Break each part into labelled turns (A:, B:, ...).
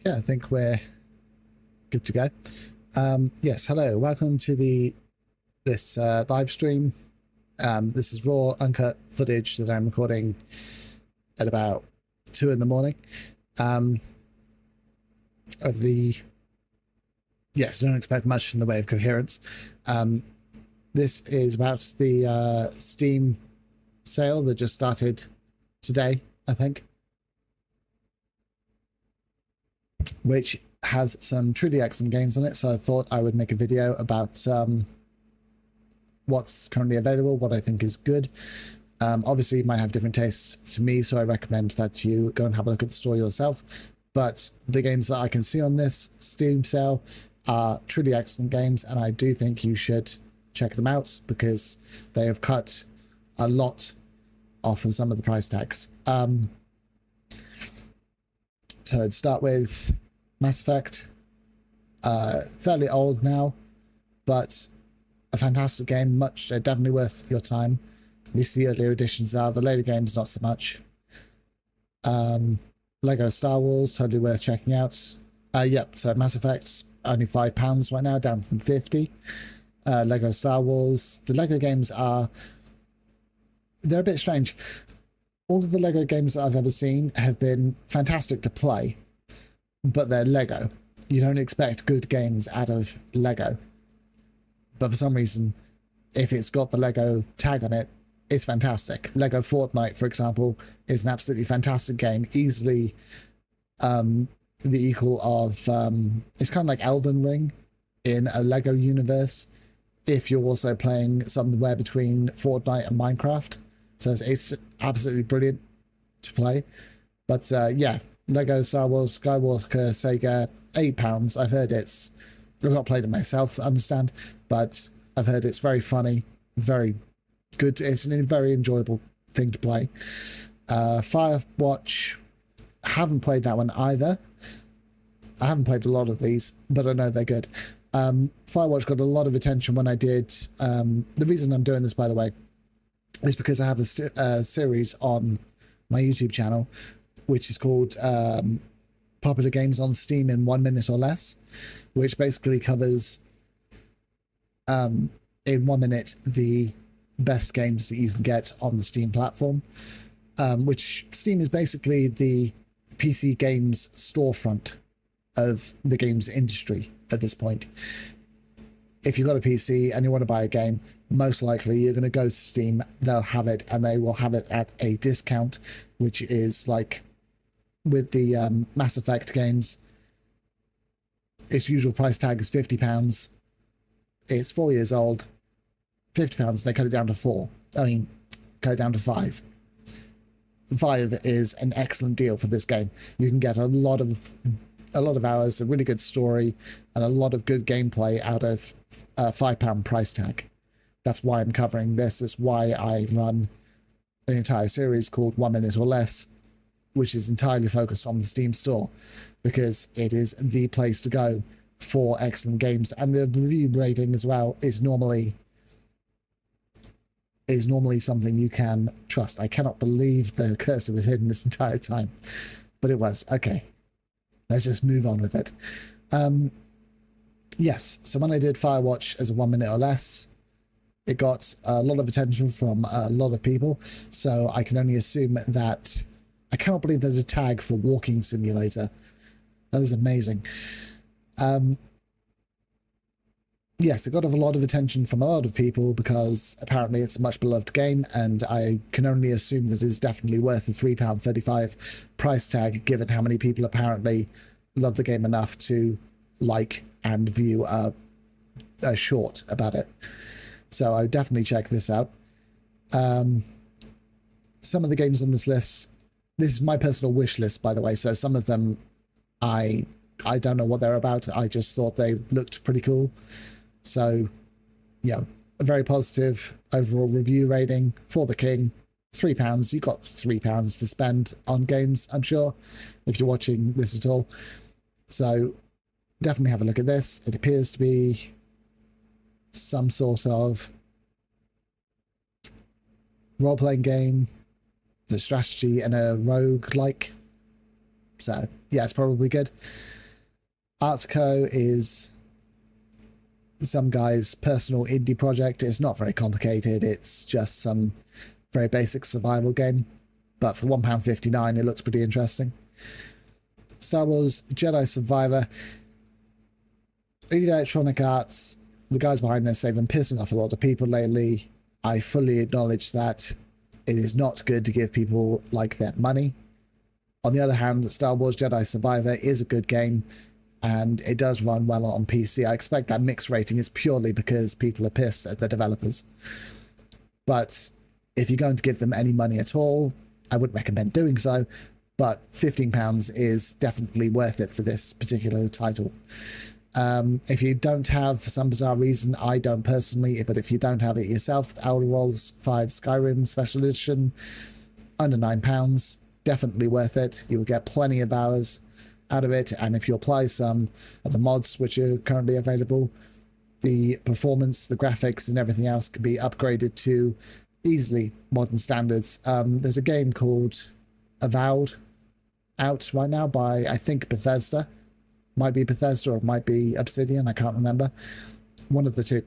A: Yeah, I think we're good to go. Yes, hello, welcome to this live stream. This is raw, uncut footage that I'm recording at about 2 in the morning. Yes, don't expect much in the way of coherence. This is about the Steam sale that just started today, I think, which has some truly excellent games on it. So I thought I would make a video about what's currently available, what I think is good. Obviously, you might have different tastes to me, so I recommend that you go and have a look at the store yourself. But the games that I can see on this Steam sale are truly excellent games, and I do think you should check them out because they have cut a lot off of some of the price tags. So to start with, Mass Effect, fairly old now, but a fantastic game, definitely worth your time. At least the earlier editions are. The later games, not so much. Lego Star Wars, totally worth checking out. Yep, so Mass Effect's only £5 right now, down from 50. Lego Star Wars. The Lego games they're a bit strange. All of the Lego games that I've ever seen have been fantastic to play, but they're Lego. You don't expect good games out of Lego. But for some reason, if it's got the Lego tag on it, it's fantastic. Lego Fortnite, for example, is an absolutely fantastic game. Easily the equal of... it's kind of like Elden Ring in a Lego universe, if you're also playing somewhere between Fortnite and Minecraft. So it's absolutely brilliant to play. But yeah, Lego Star Wars Skywalker Saga, £8. I've heard I've not played it myself, I understand, but I've heard it's very funny, very good. It's a very enjoyable thing to play. Firewatch, haven't played that one either. I haven't played a lot of these, but I know they're good. Firewatch got a lot of attention when I did. The reason I'm doing this, by the way, is because I have a series on my YouTube channel, which is called Popular Games on Steam in 1 minute or less, which basically covers in 1 minute the best games that you can get on the Steam platform, which Steam is basically the PC games storefront of the games industry at this point. If you've got a PC and you want to buy a game, most likely you're going to go to Steam, they'll have it, and they will have it at a discount, which is like with the Mass Effect games, its usual price tag is £50. It's 4 years old. £50, they cut it down to 4. I mean, cut it down to 5. 5 is an excellent deal for this game. You can get a lot of hours, a really good story, and a lot of good gameplay out of a £5 price tag. That's why I'm covering this. That's why I run an entire series called 1 minute or less, which is entirely focused on the Steam store, because it is the place to go for excellent games. And the review rating as well is normally something you can trust. I cannot believe the cursor was hidden this entire time, but it was. Okay, let's just move on with it. Yes, so when I did Firewatch as a 1 minute or less, it got a lot of attention from a lot of people, so I can only assume that... I cannot believe there's a tag for walking simulator. That is amazing. Yes, it got a lot of attention from a lot of people because apparently it's a much beloved game, and I can only assume that it is definitely worth the £3.35 price tag, given how many people apparently love the game enough to like and view a short about it. So I would definitely check this out. Some of the games on this list, this is my personal wish list, by the way, so some of them I don't know what they're about. I just thought they looked pretty cool. So, yeah, a very positive overall review rating for the king. £3. You've got £3 to spend on games, I'm sure, if you're watching this at all. So, definitely have a look at this. It appears to be some sort of role-playing game, the strategy and a rogue-like So yeah, it's probably good. Artco is some guy's personal indie project. It's not very complicated. It's just some very basic survival game. But for £1.59, it looks pretty interesting. Star Wars Jedi Survivor. Electronic Arts, the guys behind this, they've been pissing off a lot of people lately. I fully acknowledge that it is not good to give people like that money. On the other hand, Star Wars Jedi Survivor is a good game, and it does run well on PC. I expect that mixed rating is purely because people are pissed at the developers. But if you're going to give them any money at all, I wouldn't recommend doing so, but £15 is definitely worth it for this particular title. If you don't have, for some bizarre reason, I don't personally, but if you don't have it yourself, Elder Scrolls 5 Skyrim Special Edition, under £9, definitely worth it. You will get plenty of hours out of it, and if you apply some of the mods which are currently available, the performance, the graphics, and everything else can be upgraded to easily modern standards. There's a game called Avowed out right now by, I think, Bethesda. Might be Bethesda or it might be Obsidian, I can't remember. One of the two.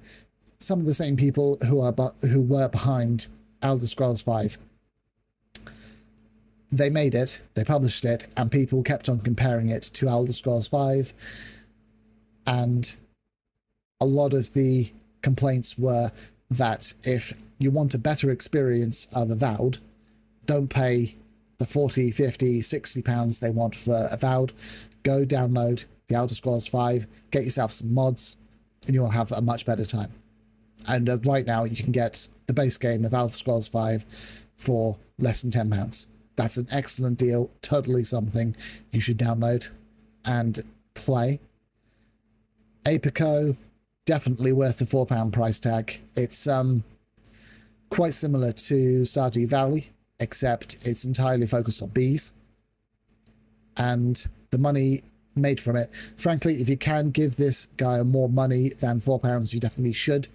A: Some of the same people who were behind Elder Scrolls 5. They made it, they published it, and people kept on comparing it to Elder Scrolls 5. And a lot of the complaints were that if you want a better experience of Avowed, don't pay the 40, 50, 60 pounds they want for Avowed. Go download the Elder Scrolls 5, get yourself some mods, and you'll have a much better time. And right now, you can get the base game of Elder Scrolls 5 for less than £10. That's an excellent deal, totally something you should download and play. Apico, definitely worth the £4 price tag. It's quite similar to Stardew Valley, except it's entirely focused on bees. And the money made from it. Frankly, if you can give this guy more money than £4, you definitely should,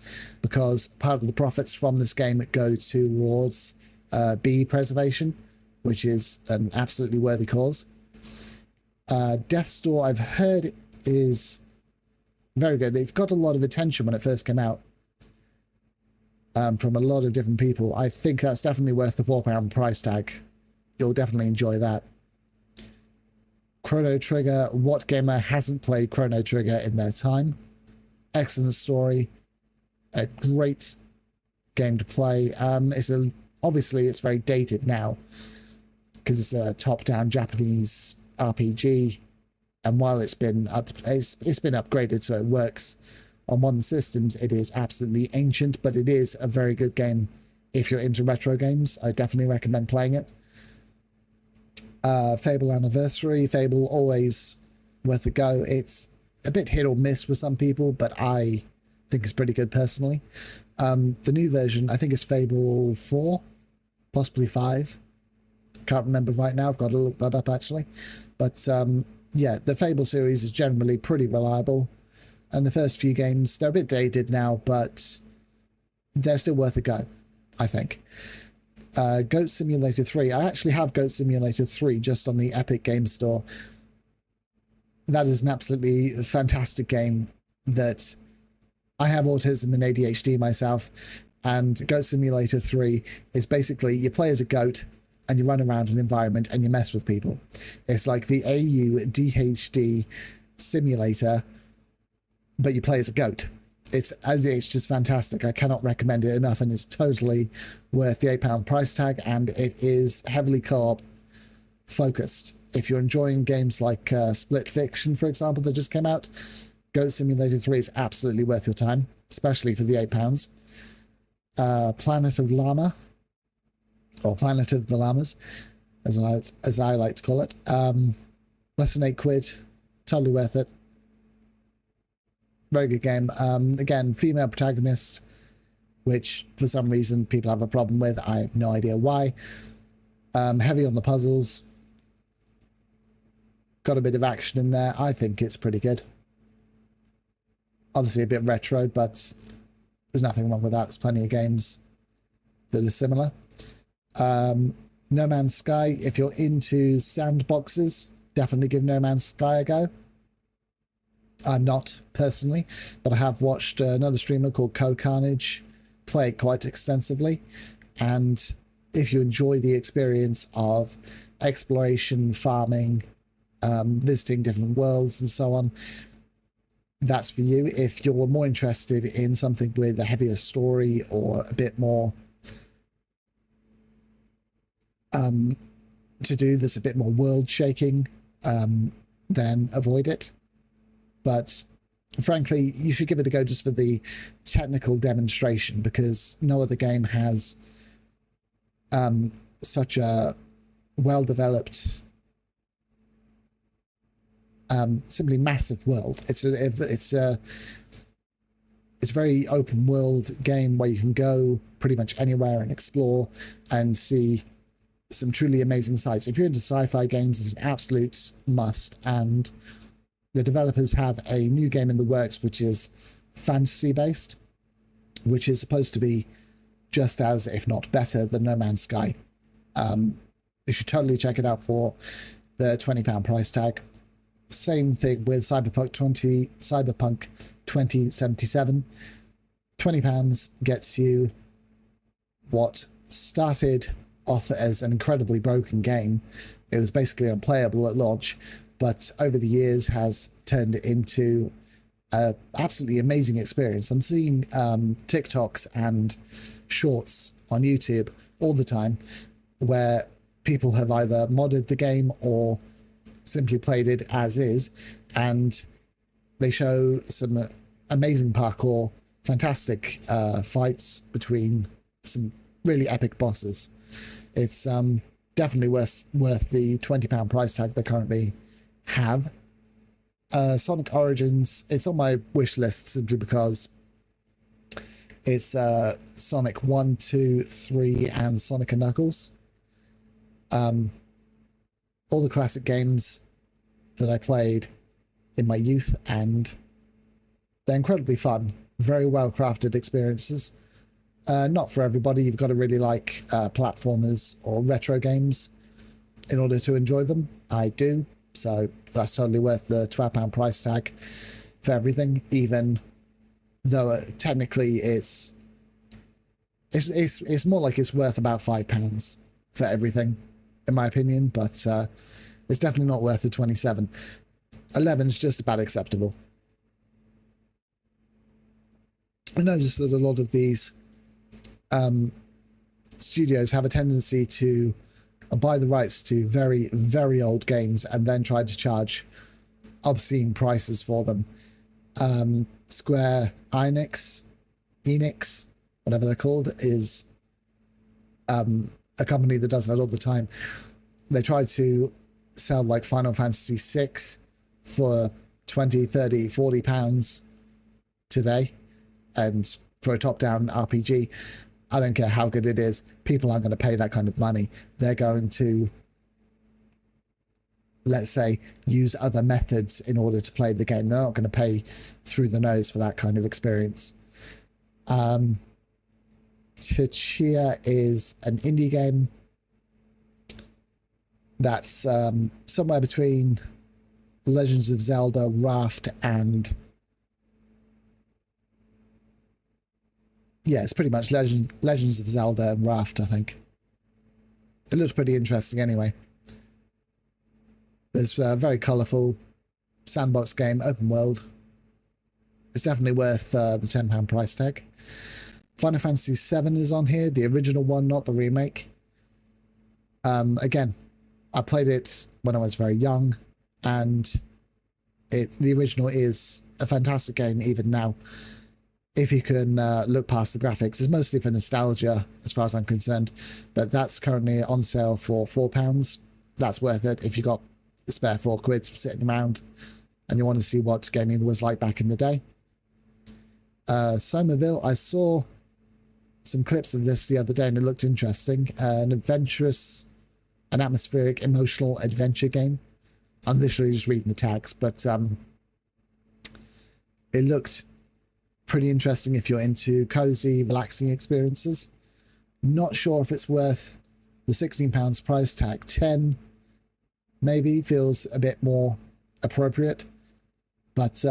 A: because part of the profits from this game go towards bee preservation, which is an absolutely worthy cause. Death's Door, I've heard, is very good. It's got a lot of attention when it first came out from a lot of different people. I think that's definitely worth the £4 price tag. You'll definitely enjoy that. Chrono Trigger. What gamer hasn't played Chrono Trigger in their time? Excellent story. A great game to play. Obviously, it's very dated now because it's a top-down Japanese RPG. And while it's been upgraded so it works on modern systems, it is absolutely ancient, but it is a very good game if you're into retro games. I definitely recommend playing it. Fable Anniversary. Fable, always worth a go. It's a bit hit or miss with some people, but I think it's pretty good personally. The new version, I think it's Fable 4, possibly 5. Can't remember right now. I've got to look that up actually. But yeah, the Fable series is generally pretty reliable. And the first few games, they're a bit dated now, but they're still worth a go, I think. Goat Simulator 3. I actually have Goat Simulator 3 just on the Epic Game Store. That is an absolutely fantastic game that I have autism and ADHD myself, and Goat Simulator 3 is basically you play as a goat and you run around an environment and you mess with people. It's like the AUDHD simulator, but you play as a goat. It's just fantastic. I cannot recommend it enough, and it's totally worth the £8 price tag, and it is heavily co-op focused. If you're enjoying games like Split Fiction, for example, that just came out, Goat Simulator 3 is absolutely worth your time, especially for the £8. Planet of Llama, or Planet of the Llamas, as I like to call it. Less than £8, totally worth it. Very good game. Again, female protagonist, which for some reason people have a problem with. I have no idea why. Heavy on the puzzles. Got a bit of action in there. I think it's pretty good. Obviously a bit retro, but there's nothing wrong with that. There's plenty of games that are similar. No Man's Sky, if you're into sandboxes, definitely give No Man's Sky a go. I'm not personally, but I have watched another streamer called Carnage play it quite extensively. And if you enjoy the experience of exploration, farming, visiting different worlds and so on, that's for you. If you're more interested in something with a heavier story or a bit more to do that's a bit more world shaking, then avoid it. But frankly, you should give it a go just for the technical demonstration, because no other game has such a well-developed, simply massive world. It's a very open world game where you can go pretty much anywhere and explore and see some truly amazing sights. If you're into sci-fi games, it's an absolute must. And the developers have a new game in the works which is fantasy-based, which is supposed to be just as, if not better, than No Man's Sky. You should totally check it out for the £20 price tag. Same thing with Cyberpunk 2077. £20 gets you what started off as an incredibly broken game. It was basically unplayable at launch, but over the years has turned into an absolutely amazing experience. I'm seeing TikToks and shorts on YouTube all the time where people have either modded the game or simply played it as is, and they show some amazing parkour, fantastic fights between some really epic bosses. It's definitely worth the £20 price tag they currently have. Sonic Origins, it's on my wish list simply because it's Sonic 1, 2, 3 and Sonic and Knuckles. All the classic games that I played in my youth, and they're incredibly fun, very well crafted experiences. Not for everybody. You've got to really like platformers or retro games in order to enjoy them. I do, so that's totally worth the £12 price tag for everything, even though technically it's more like it's worth about £5 for everything, in my opinion, but it's definitely not worth the 27. 11's just about acceptable. I noticed that a lot of these studios have a tendency to buy the rights to very, very old games and then try to charge obscene prices for them. Square Enix, whatever they're called, is a company that does that all the time. They try to sell like Final Fantasy VI for 20, 30, 40 pounds today, and for a top-down RPG, I don't care how good it is, people aren't going to pay that kind of money. They're going to, let's say, use other methods in order to play the game. They're not going to pay through the nose for that kind of experience. Tchia is an indie game that's somewhere between Legends of Zelda, Raft, and yeah, it's pretty much Legends of Zelda and Raft, I think. It looks pretty interesting anyway. It's a very colourful sandbox game, open world. It's definitely worth the £10 price tag. Final Fantasy VII is on here, the original one, not the remake. Again, I played it when I was very young, and the original is a fantastic game even now. If you can look past the graphics, it's mostly for nostalgia as far as I'm concerned, but that's currently on sale for £4. That's worth it if you got a spare £4 sitting around and you want to see what gaming was like back in the day. Somerville, I saw some clips of this the other day and it looked interesting. An adventurous, an atmospheric, emotional adventure game. I'm literally just reading the tags, but it looked pretty interesting if you're into cozy, relaxing experiences. Not sure if it's worth the £16 price tag. 10 maybe feels a bit more appropriate. But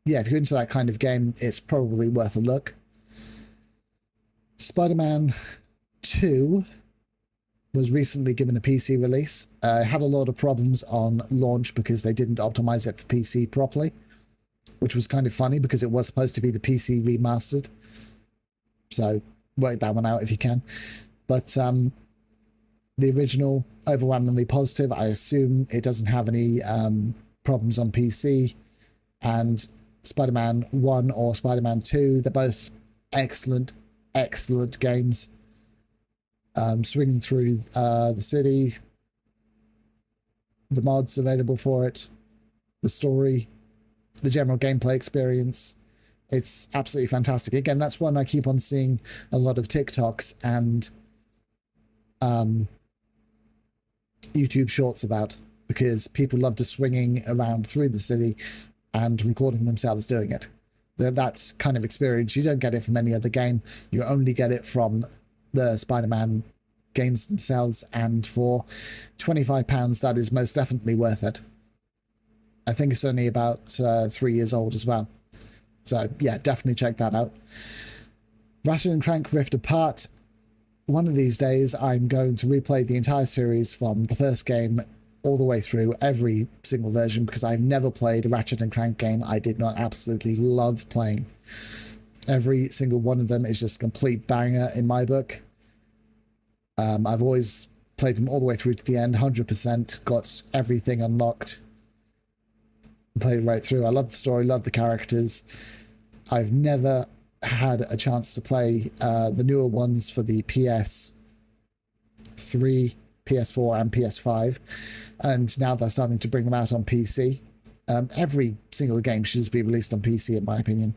A: yeah, if you're into that kind of game, it's probably worth a look. Spider-Man 2 was recently given a PC release. Had a lot of problems on launch because they didn't optimize it for PC properly, which was kind of funny because it was supposed to be the PC remastered. So work that one out if you can. But the original, overwhelmingly positive. I assume it doesn't have any problems on PC. And Spider-Man 1 or Spider-Man 2, they're both excellent, excellent games. Swinging through the city, the mods available for it, the story, the general gameplay experience. It's absolutely fantastic. Again, that's one I keep on seeing a lot of TikToks and YouTube shorts about, because people love just swinging around through the city and recording themselves doing it. That kind of experience, you don't get it from any other game. You only get it from the Spider-Man games themselves, and for £25, that is most definitely worth it. I think it's only about 3 years old as well. So yeah, definitely check that out. Ratchet & Clank Rift Apart. One of these days, I'm going to replay the entire series from the first game all the way through, every single version, because I've never played a Ratchet & Clank game I did not absolutely love playing. Every single one of them is just a complete banger in my book. I've always played them all the way through to the end, 100%, got everything unlocked, played right through. I love the story, love the characters. I've never had a chance to play the newer ones for the PS3, PS4 and PS5, and now they're starting to bring them out on PC. Every single game should be released on PC, in my opinion.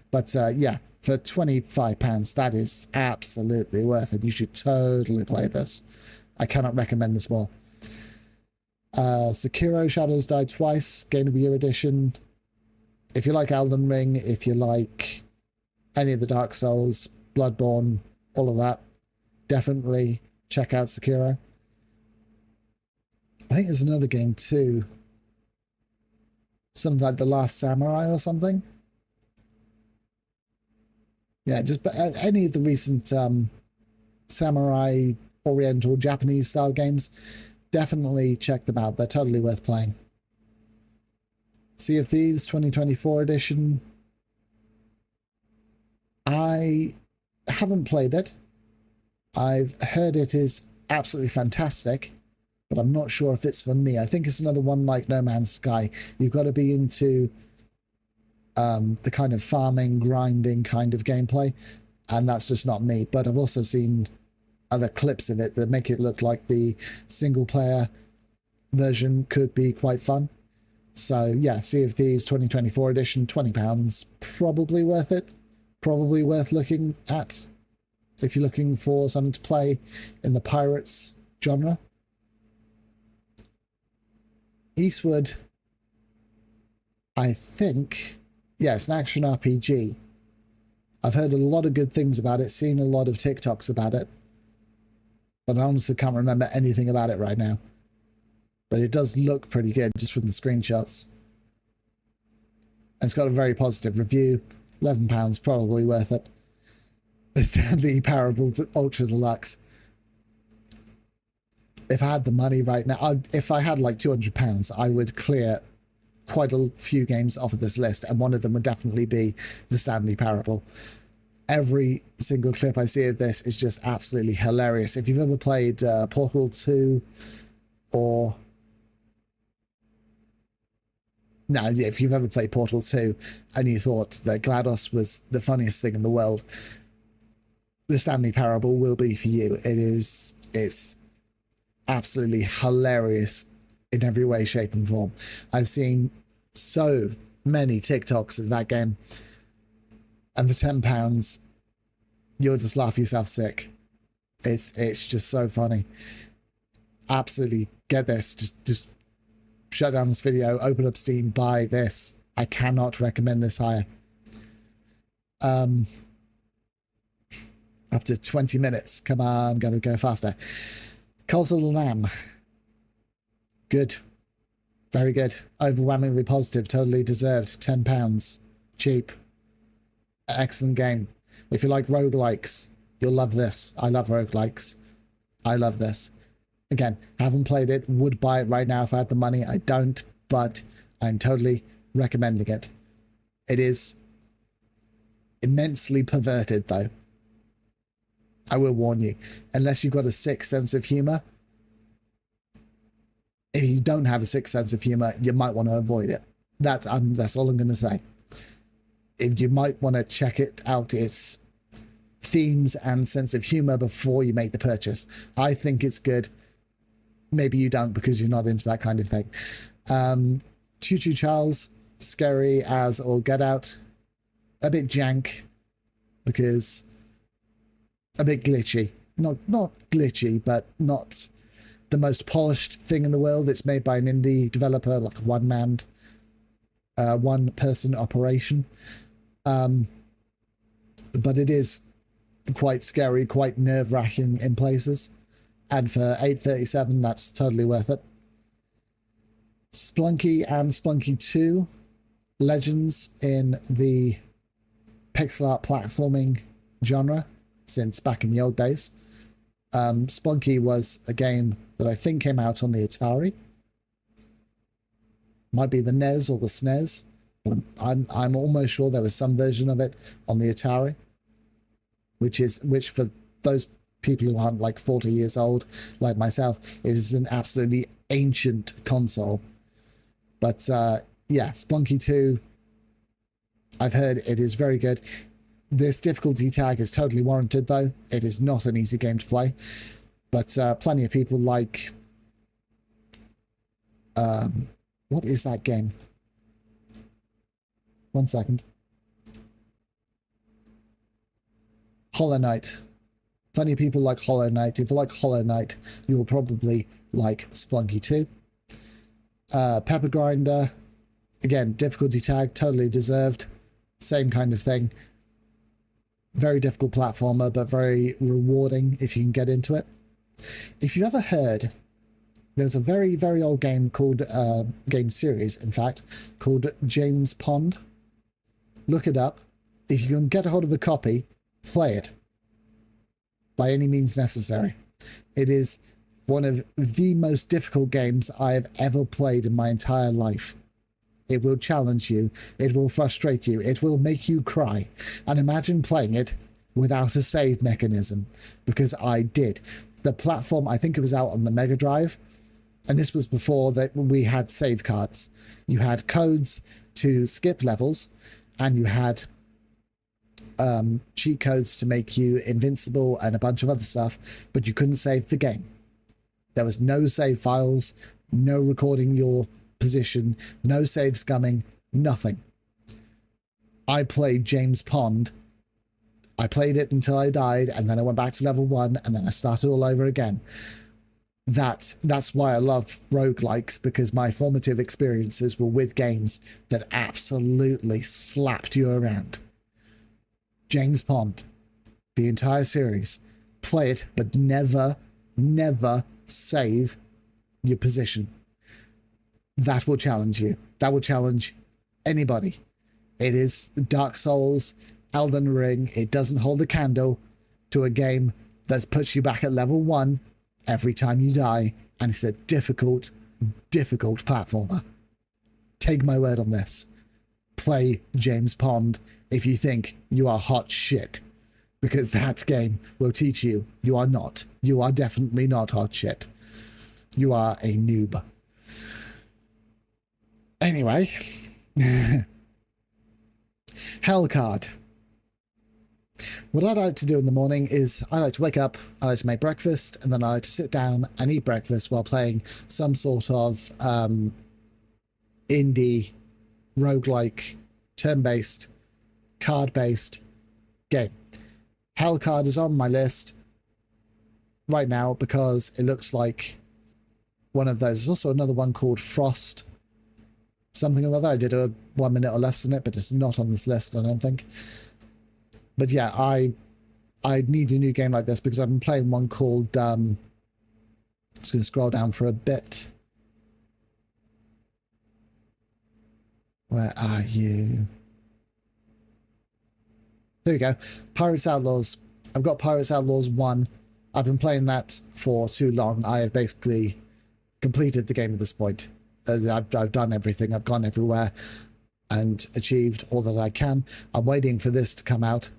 A: But yeah, for £25, that is absolutely worth it. You should totally play this. I cannot recommend this more. Sekiro Shadows Die Twice, Game of the Year edition. If you like Elden Ring, if you like any of the Dark Souls, Bloodborne, all of that, definitely check out Sekiro. I think there's another game too. Something like The Last Samurai or something. Yeah, just any of the recent samurai, oriental, Japanese style games, definitely check them out. They're totally worth playing. Sea of Thieves 2024 edition. I haven't played it. I've heard it is absolutely fantastic, but I'm not sure if it's for me. I think it's another one like No Man's Sky. You've got to be into the kind of farming, grinding kind of gameplay, and that's just not me. But I've also seen other clips of it that make it look like the single player version could be quite fun. So yeah, Sea of Thieves 2024 edition, £20, probably worth it. Probably worth looking at if you're looking for something to play in the pirates genre. Eastward, I think, yeah, it's an action RPG. I've heard a lot of good things about it, seen a lot of TikToks about it, but I honestly can't remember anything about it right now. But it does look pretty good just from the screenshots. And it's got a very positive review. £11, probably worth it. The Stanley Parable Ultra Deluxe. If I had the money right now, if I had like £200, I would clear quite a few games off of this list, and one of them would definitely be the Stanley Parable. Every single clip I see of this is just absolutely hilarious. If you've ever played Portal 2 or... No, if you've ever played Portal 2 and you thought that GLaDOS was the funniest thing in the world, the Stanley Parable will be for you. It's absolutely hilarious in every way, shape and form. I've seen so many TikToks of that game, and for £10 you'll just laugh yourself sick. It's just so funny. Absolutely get this. Just shut down this video, open up Steam, buy this. I cannot recommend this higher. Up to 20 minutes. Come on, gotta go faster. Cult of the Lamb. Good. Very good. Overwhelmingly positive. Totally deserved. £10. Cheap. Excellent game. If you like roguelikes, you'll love this. I love roguelikes. I love this. Again, haven't played it. Would buy it right now if I had the money. I don't, but I'm totally recommending it. It is immensely perverted, though. I will warn you. Unless you've got a sick sense of humor. If you don't have a sick sense of humor, you might want to avoid it. That's all I'm going to say. If you might want to check it out, its themes and sense of humor before you make the purchase. I think it's good. Maybe you don't because you're not into that kind of thing. Choo Choo Charles, scary as all get out. A bit jank because a bit glitchy. Not glitchy, but not the most polished thing in the world. It's made by an indie developer, like a one-person operation. But it is quite scary, quite nerve-wracking in places. And for $8.37, that's totally worth it. Splunky and Splunky 2, legends in the pixel art platforming genre since back in the old days. Splunky was a game that I think came out on the Atari. Might be the NES or the SNES. But I'm almost sure there was some version of it on the Atari, which for those people who aren't like 40 years old like myself, is an absolutely ancient console. But yeah, Splunky 2, I've heard it is very good. This difficulty tag is totally warranted, though. It is not an easy game to play, but plenty of people like what is that game? 1 second. Hollow Knight. Plenty of people like Hollow Knight. If you like Hollow Knight, you'll probably like Splunky 2. Pepper Grinder. Again, difficulty tag, totally deserved. Same kind of thing. Very difficult platformer, but very rewarding if you can get into it. If you've ever heard, there's a very, very old game called, game series, in fact, called James Pond. Look it up. If you can get a hold of a copy, play it. By any means necessary. It is one of the most difficult games I have ever played in my entire life. It will challenge you. It will frustrate you. It will make you cry. And imagine playing it without a save mechanism, because I did. The platform, I think it was out on the Mega Drive, and this was before that we had save cards. You had codes to skip levels, and you had cheat codes to make you invincible and a bunch of other stuff, but you couldn't save the game. There was no save files, no recording your position, no save scumming, nothing. I played James Pond. I played it until I died, and then I went back to level 1, and then I started all over again. That's why I love roguelikes, because my formative experiences were with games that absolutely slapped you around. James Pond, the entire series. Play it, but never, never save your position. That will challenge you. That will challenge anybody. It is Dark Souls, Elden Ring. It doesn't hold a candle to a game that puts you back at level 1 every time you die, and it's a difficult, difficult platformer. Take my word on this. Play James Pond if you think you are hot shit, because that game will teach you you are not. You are definitely not hot shit. You are a noob. Anyway, Hellcard. What I like to do in the morning is I like to wake up, I like to make breakfast, and then I like to sit down and eat breakfast while playing some sort of indie, roguelike, turn-based, card-based game. Hellcard is on my list right now because it looks like one of those. There's also another one called Frost something or other. I did a 1 minute or less on it, but it's not on this list, I don't think. But yeah, I need a new game like this because I've been playing one called Just going to scroll down for a bit. Where are you? There we go. Pirates Outlaws. I've got Pirates Outlaws 1. I've been playing that for too long. I have basically completed the game at this point. I've done everything. I've gone everywhere and achieved all that I can. I'm waiting for this to come out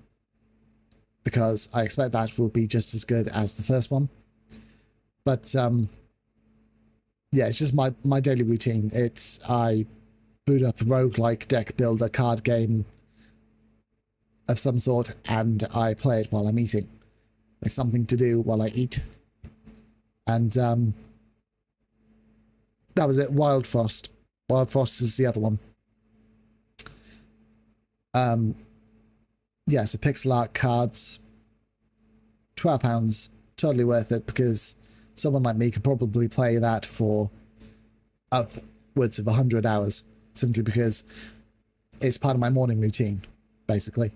A: because I expect that will be just as good as the first one. But yeah, it's just my daily routine. I boot up a roguelike deck builder card game of some sort, and I play it while I'm eating. It's something to do while I eat. And that was it. Wild Frost. Wild Frost is the other one. Yeah, so pixel art cards. £12. Totally worth it, because someone like me could probably play that for upwards of 100 hours, simply because it's part of my morning routine, basically.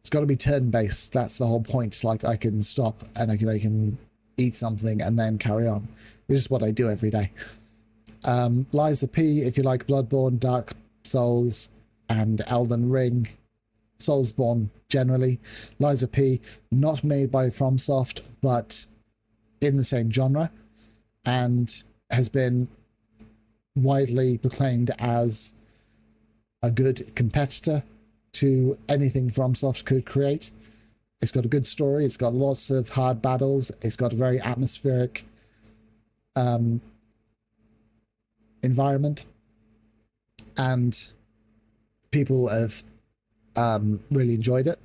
A: It's got to be turn-based. That's the whole point. It's like I can stop and I can eat something and then carry on, which is what I do every day. Liza P, if you like Bloodborne, Dark Souls, and Elden Ring. Soulsborne, generally. Liza P, not made by FromSoft, but in the same genre, and has been widely proclaimed as a good competitor to anything FromSoft could create. It's got a good story. It's got lots of hard battles. It's got a very atmospheric environment, and people have really enjoyed it.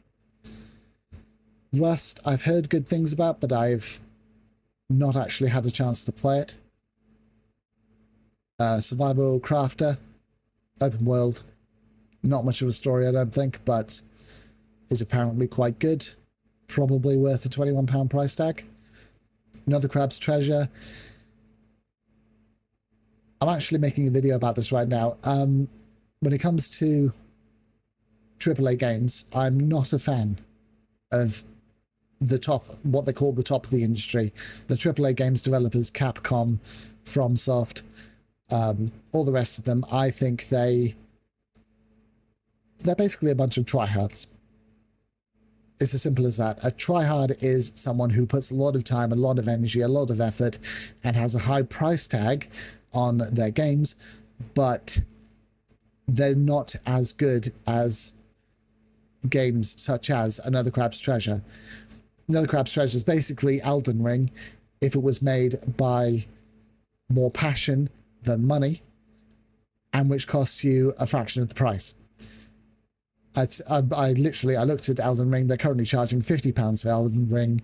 A: Rust, I've heard good things about, but I've not actually had a chance to play it. Survival Crafter, open world, not much of a story, I don't think, but is apparently quite good. Probably worth a £21 price tag. Another Crab's Treasure. I'm actually making a video about this right now. When it comes to AAA games, I'm not a fan of the top, what they call the top of the industry. The AAA games developers, Capcom, FromSoft, all the rest of them. I think they're basically a bunch of tryhards. It's as simple as that. A tryhard is someone who puts a lot of time, a lot of energy, a lot of effort, and has a high price tag on their games, but they're not as good as games such as Another Crab's Treasure. Another Crab's Treasure is basically Elden Ring if it was made by more passion than money, and which costs you a fraction of the price. I looked at Elden Ring. They're currently charging £50 for Elden Ring,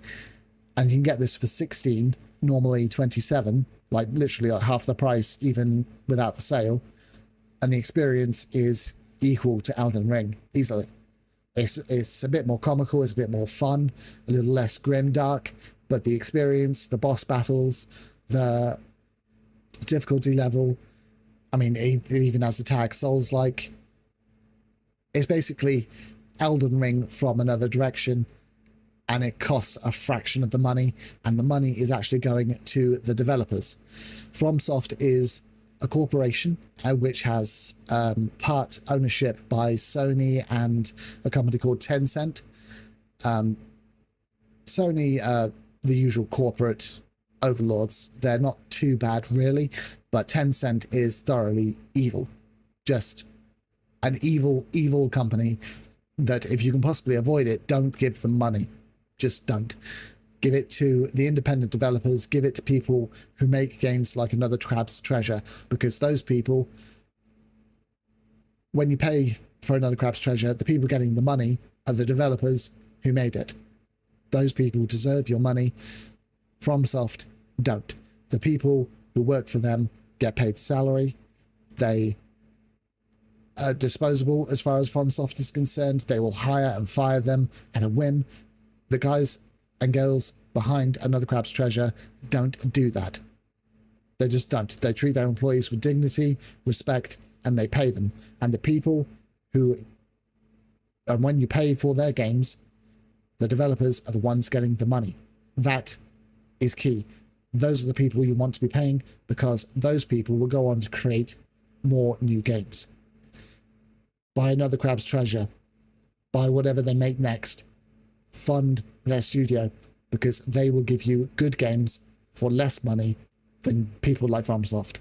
A: and you can get this for 16, normally 27, like literally like half the price even without the sale, and the experience is equal to Elden Ring easily. It's a bit more comical, it's a bit more fun, a little less grimdark, but the experience, the boss battles, the difficulty level, I mean, it even has the tag Souls-like. It's basically Elden Ring from another direction, and it costs a fraction of the money, and the money is actually going to the developers. FromSoft is a corporation which has part ownership by Sony and a company called Tencent. Sony, the usual corporate overlords, they're not too bad really, but Tencent is thoroughly evil. Just an evil company that if you can possibly avoid it, don't give them money. Just don't. Give it to the independent developers, give it to people who make games like Another Crab's Treasure, because those people, when you pay for Another Crab's Treasure, the people getting the money are the developers who made it. Those people deserve your money. FromSoft don't. The people who work for them get paid salary. They are disposable as far as FromSoft is concerned. They will hire and fire them at a whim. The guys and girls behind Another Crab's Treasure don't do that. They just don't. They treat their employees with dignity, respect, and they pay them. And the people who, and when you pay for their games, the developers are the ones getting the money. That is key. those are the people you want to be paying, because those people will go on to create more new games. Buy another Crab's Treasure. Buy whatever they make next. Fund their studio, because they will give you good games for less money than people like FromSoft.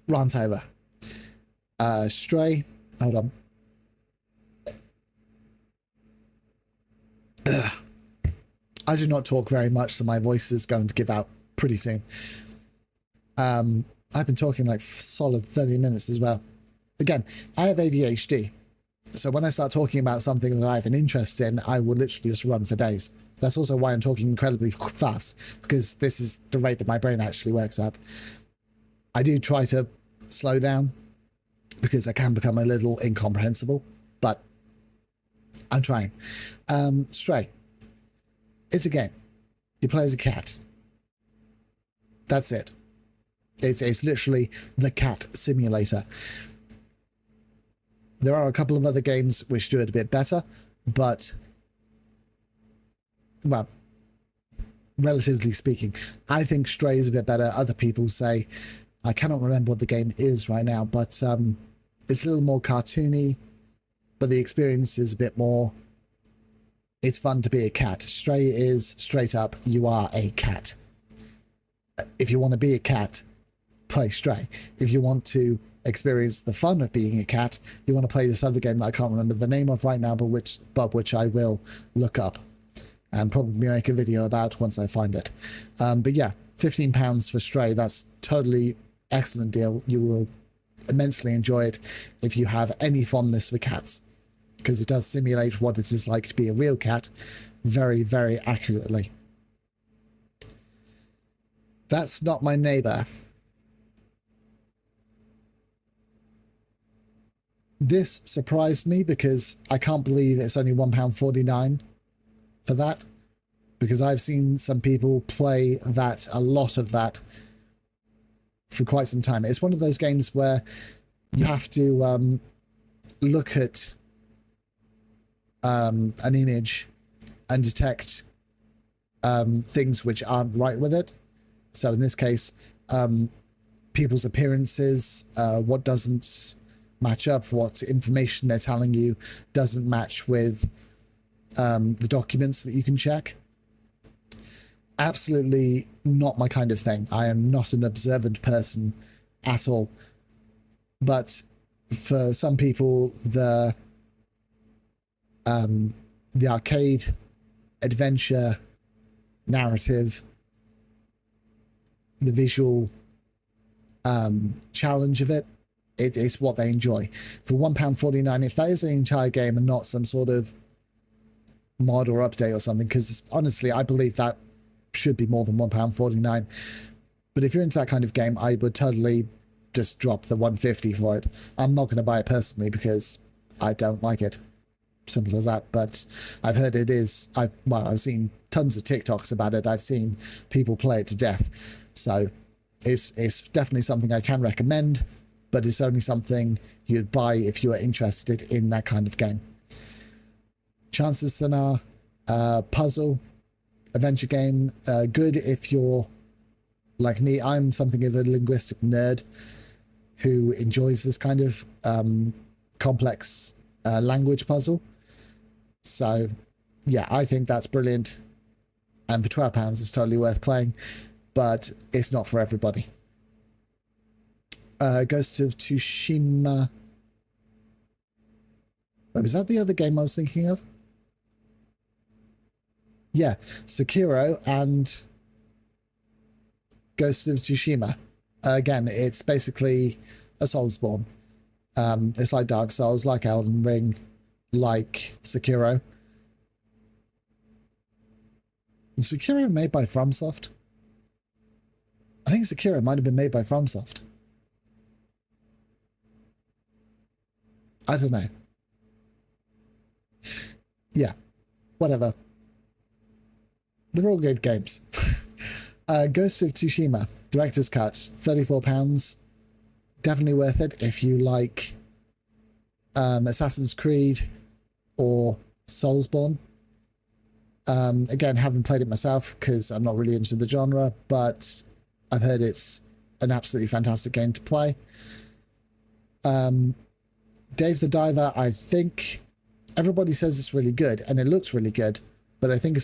A: Rant over. Stray. Hold on. Ugh. I do not talk very much, so my voice is going to give out pretty soon. I've been talking like solid 30 minutes as well. Again, I have ADHD. So when I start talking about something that I have an interest in, I will literally just run for days. That's also why I'm talking incredibly fast, because this is the rate that my brain actually works at. I do try to slow down, because I can become a little incomprehensible, but I'm trying. Stray. It's a game. You play as a cat. That's it. It's literally the cat simulator. There are a couple of other games which do it a bit better, but, well, relatively speaking, I think Stray is a bit better. Other people say, I cannot remember what the game is right now, but it's a little more cartoony, but the experience is a bit more, it's fun to be a cat. Stray is straight up, you are a cat. If you want to be a cat, play Stray. If you want to experience the fun of being a cat, you want to play this other game that I can't remember the name of right now, but which I will look up and probably make a video about once I find it. But yeah, £15 for Stray, that's totally excellent deal. You will immensely enjoy it if you have any fondness for cats, because it does simulate what it is like to be a real cat very, very accurately. That's not my neighbour. This surprised me, because I can't believe it's only £1.49 for that, because I've seen some people play that, a lot of that, for quite some time. It's one of those games where you have to look at an image and detect things which aren't right with it. So in this case, people's appearances, what doesn't match up, what information they're telling you doesn't match with the documents that you can check. Absolutely not my kind of thing. I am not an observant person at all. But for some people, the arcade adventure narrative, the visual challenge of it, it's what they enjoy. For £1.49, if that is the entire game and not some sort of mod or update or something, because honestly, I believe that should be more than £1.49. But if you're into that kind of game, I would totally just drop the £1.50 for it. I'm not going to buy it personally because I don't like it. Simple as that. But I've heard it is, I've seen tons of TikToks about it. I've seen people play it to death. So it's definitely something I can recommend, but it's only something you'd buy if you are interested in that kind of game. Chances then are puzzle, adventure game, good if you're like me. I'm something of a linguistic nerd who enjoys this kind of complex language puzzle. So yeah, I think that's brilliant. And for £12, it's totally worth playing, but it's not for everybody. Ghost of Tsushima. Wait, was that the other game I was thinking of? Yeah, Sekiro and Ghost of Tsushima. Again, it's basically a Soulsborne. It's like Dark Souls, like Elden Ring, like Sekiro. Was Sekiro made by FromSoft? I think Sekiro might have been made by FromSoft. I don't know. Yeah, whatever. They're all good games. Ghost of Tsushima, Director's Cut, £34. Definitely worth it if you like Assassin's Creed or Soulsborne. Again, haven't played it myself because I'm not really into the genre, but I've heard it's an absolutely fantastic game to play. Dave the Diver, I think everybody says it's really good, and it looks really good, but I think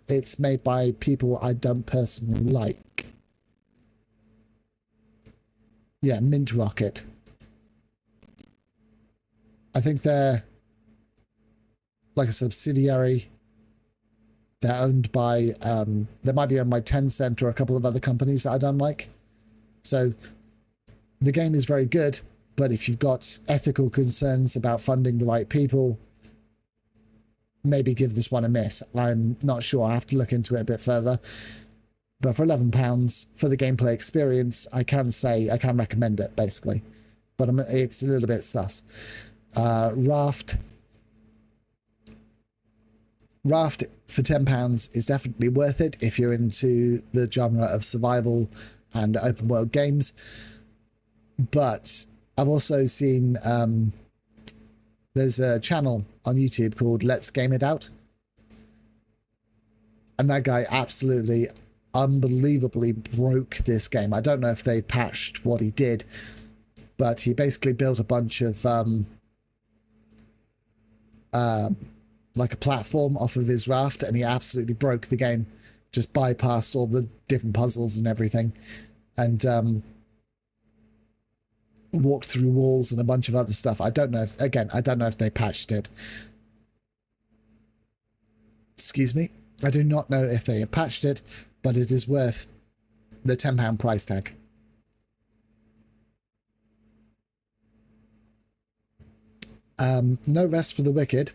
A: it's made by people I don't personally like. Yeah, Mint Rocket. I think they're like a subsidiary. They're owned by, they might be owned by Tencent or a couple of other companies that I don't like. So the game is very good, but if you've got ethical concerns about funding the right people, maybe give this one a miss. I'm not sure. I have to look into it a bit further. But for £11 for the gameplay experience, I can recommend it, basically. But it's a little bit sus. Raft for £10 is definitely worth it if you're into the genre of survival and open world games. But I've also seen there's a channel on YouTube called Let's Game It Out, and that guy absolutely unbelievably broke this game. I don't know if they patched what he did, but he basically built a bunch of like a platform off of his raft, and he absolutely broke the game, just bypassed all the different puzzles and everything, and walked through walls and a bunch of other stuff. I don't know if they patched it. Excuse me. I do not know if they have patched it, but it is worth the £10 price tag. No Rest for the Wicked.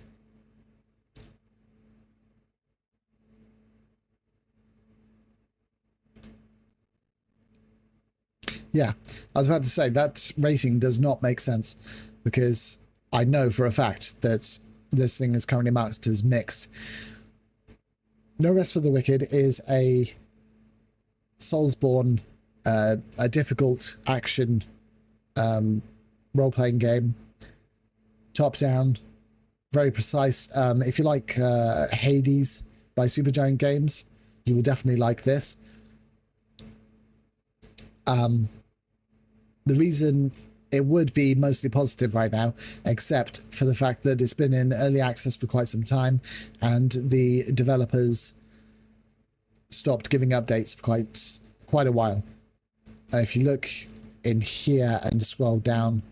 A: Yeah, I was about to say that rating does not make sense, because I know for a fact that this thing is currently marked as mixed. No Rest for the Wicked is a Soulsborne, a difficult action role-playing game, top-down, very precise. If you like Hades by Supergiant Games, you will definitely like this. The reason it would be mostly positive right now, except for the fact that it's been in early access for quite some time, and the developers stopped giving updates for quite a while. If you look in here and scroll down,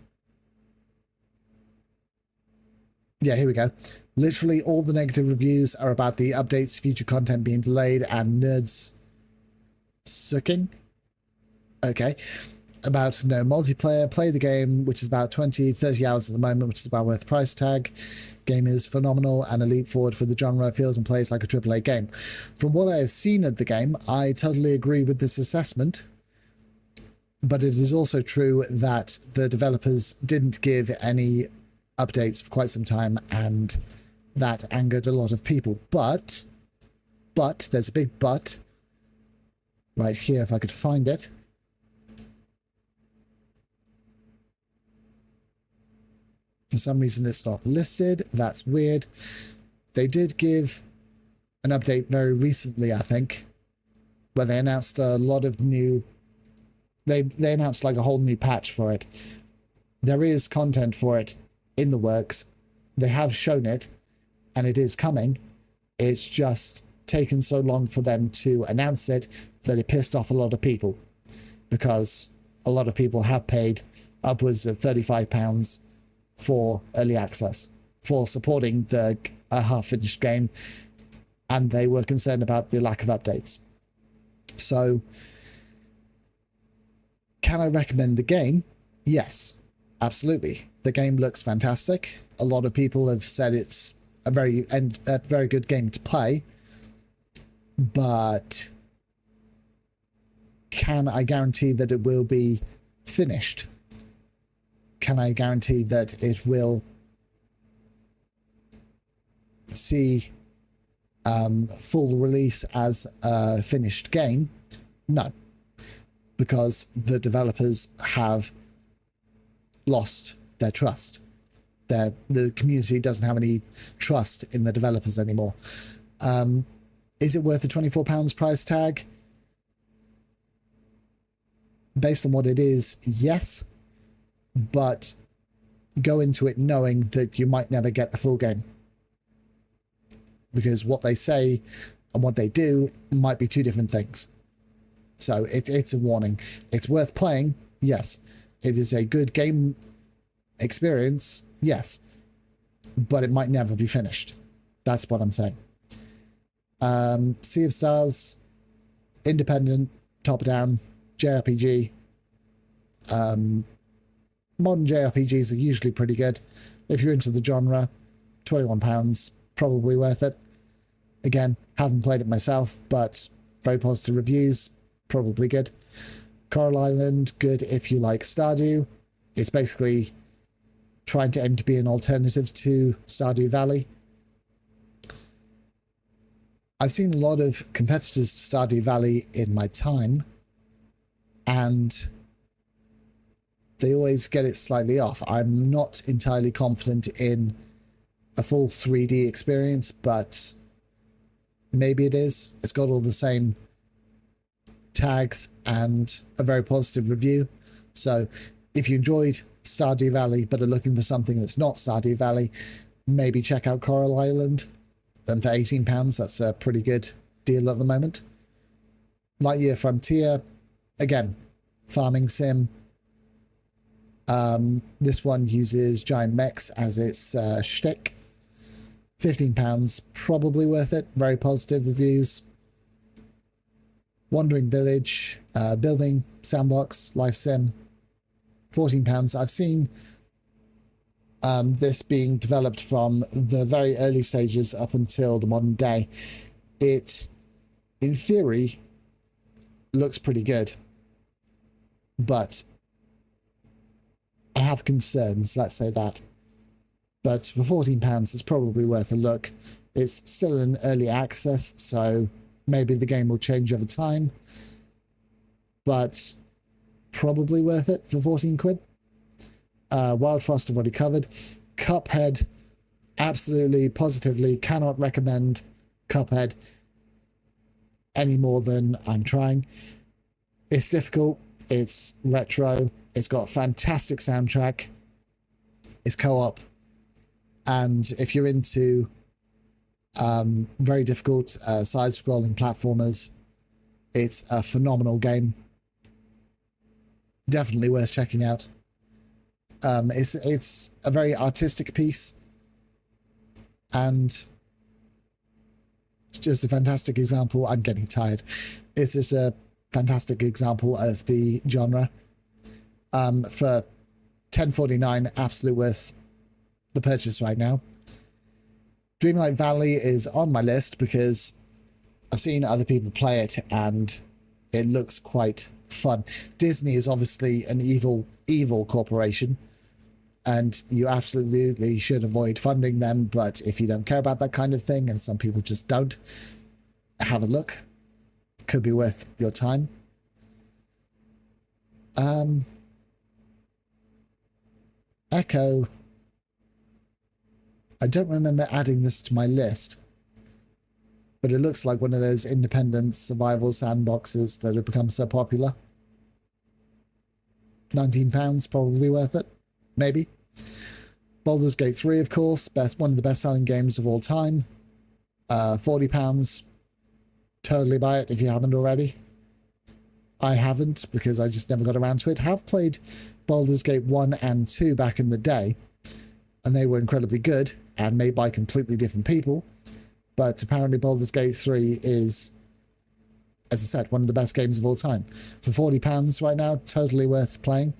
A: yeah, here we go. Literally all the negative reviews are about the updates, future content being delayed, and nerds sucking. Okay. About no multiplayer, play the game, which is about 20-30 hours at the moment, which is about worth price tag. Game is phenomenal and a leap forward for the genre, feels and plays like a AAA game. From what I have seen of the game, I totally agree with this assessment, but it is also true that the developers didn't give any updates for quite some time, and that angered a lot of people. But, there's a big but, right here if I could find it. For some reason it's not listed. That's weird. They did give an update very recently, I think, where they announced a lot of new... They announced like a whole new patch for it. There is content for it in the works. They have shown it, and it is coming. It's just taken so long for them to announce it that it pissed off a lot of people, because a lot of people have paid upwards of £35 for early access, for supporting the half-finished game, and they were concerned about the lack of updates. So, can I recommend the game? Yes, absolutely. The game looks fantastic. A lot of people have said it's a very good game to play, but can I guarantee that it will be finished? Can I guarantee that it will see full release as a finished game? No, because the developers have lost their trust. The community doesn't have any trust in the developers anymore. Is it worth the £24 price tag? Based on what it is, yes. But go into it knowing that you might never get the full game. Because what they say and what they do might be two different things. So it's a warning. It's worth playing, yes. It is a good game experience, yes. But it might never be finished. That's what I'm saying. Sea of Stars, independent, top-down, JRPG. Modern JRPGs are usually pretty good. If you're into the genre, £21, probably worth it. Again, haven't played it myself, but very positive reviews, probably good. Coral Island, good if you like Stardew. It's basically trying to aim to be an alternative to Stardew Valley. I've seen a lot of competitors to Stardew Valley in my time, and they always get it slightly off. I'm not entirely confident in a full 3D experience, but maybe it is. It's got all the same tags and a very positive review. So if you enjoyed Stardew Valley but are looking for something that's not Stardew Valley, maybe check out Coral Island. And for £18, that's a pretty good deal at the moment. Lightyear Frontier, again, farming sim. This one uses giant mechs as its shtick. £15, probably worth it. Very positive reviews. Wandering Village, building sandbox, life sim. £14. I've seen this being developed from the very early stages up until the modern day. It, in theory, looks pretty good, but I have concerns, let's say that. But for £14, it's probably worth a look. It's still in early access, so maybe the game will change over time, but probably worth it for 14 quid. Wild Frost I've already covered. Cuphead, absolutely, positively cannot recommend Cuphead any more than I'm trying. It's difficult, it's retro, it's got a fantastic soundtrack, it's co-op, and if you're into very difficult side-scrolling platformers, it's a phenomenal game. Definitely worth checking out. It's a very artistic piece, and just a fantastic example. I'm getting tired. It's just a fantastic example of the genre. For $10.49, absolutely worth the purchase right now. Dreamlight Valley is on my list because I've seen other people play it and it looks quite fun. Disney is obviously an evil corporation, and you absolutely should avoid funding them, but if you don't care about that kind of thing, and some people just don't, have a look. Could be worth your time. Echo. I don't remember adding this to my list, but it looks like one of those independent survival sandboxes that have become so popular. £19, probably worth it. Maybe. Baldur's Gate 3, of course, one of the best-selling games of all time. £40. Totally buy it if you haven't already. I haven't, because I just never got around to it. Have played Baldur's Gate 1 and 2 back in the day, and they were incredibly good, and made by completely different people. But apparently Baldur's Gate 3 is, as I said, one of the best games of all time. For £40 right now, totally worth playing.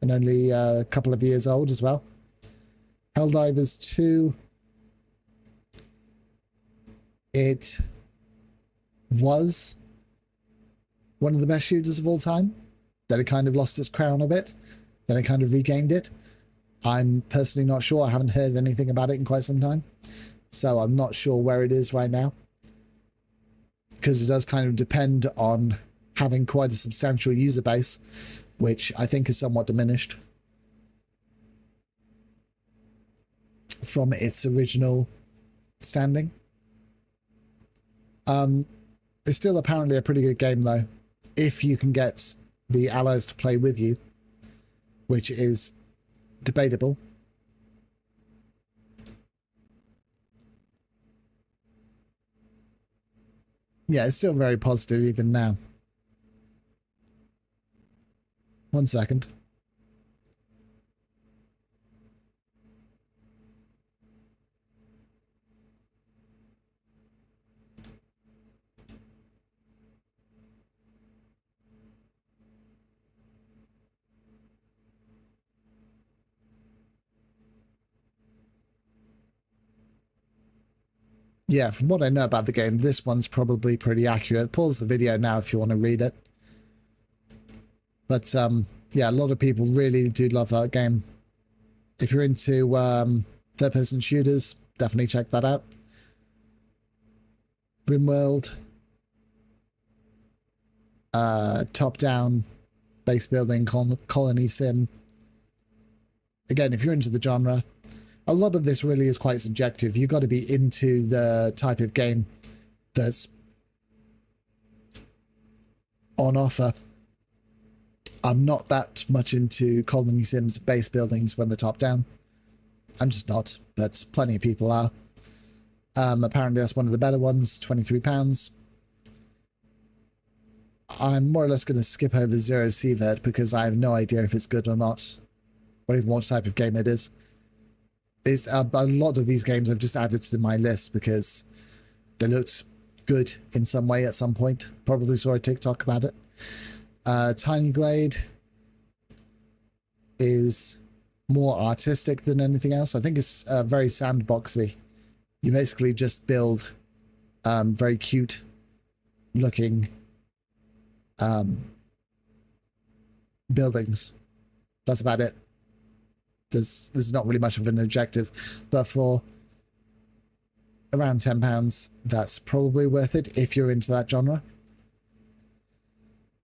A: And only a couple of years old as well. Helldivers 2. It was one of the best shooters of all time. Then it kind of lost its crown a bit. Then it kind of regained it. I'm personally not sure. I haven't heard anything about it in quite some time. So I'm not sure where it is right now. Because it does kind of depend on having quite a substantial user base, which I think is somewhat diminished from its original standing. It's still apparently a pretty good game, though, if you can get the allies to play with you, which is debatable. Yeah, it's still very positive even now. 1 second. Yeah, from what I know about the game, this one's probably pretty accurate. Pause the video now if you want to read it. But yeah, a lot of people really do love that game. If you're into third-person shooters, definitely check that out. RimWorld, top-down base building colony sim. Again, if you're into the genre, a lot of this really is quite subjective. You've got to be into the type of game that's on offer. I'm not that much into colony sims base buildings when they're top down. I'm just not, but plenty of people are. Apparently that's one of the better ones, £23. I'm more or less going to skip over Zero Seavert because I have no idea if it's good or not, or even what type of game it is. It's a lot of these games I've just added to my list because they looked good in some way at some point. Probably saw a TikTok about it. Tiny Glade is more artistic than anything else. I think it's very sandboxy. You basically just build very cute looking buildings. That's about it. There's not really much of an objective, but for around £10, that's probably worth it if you're into that genre.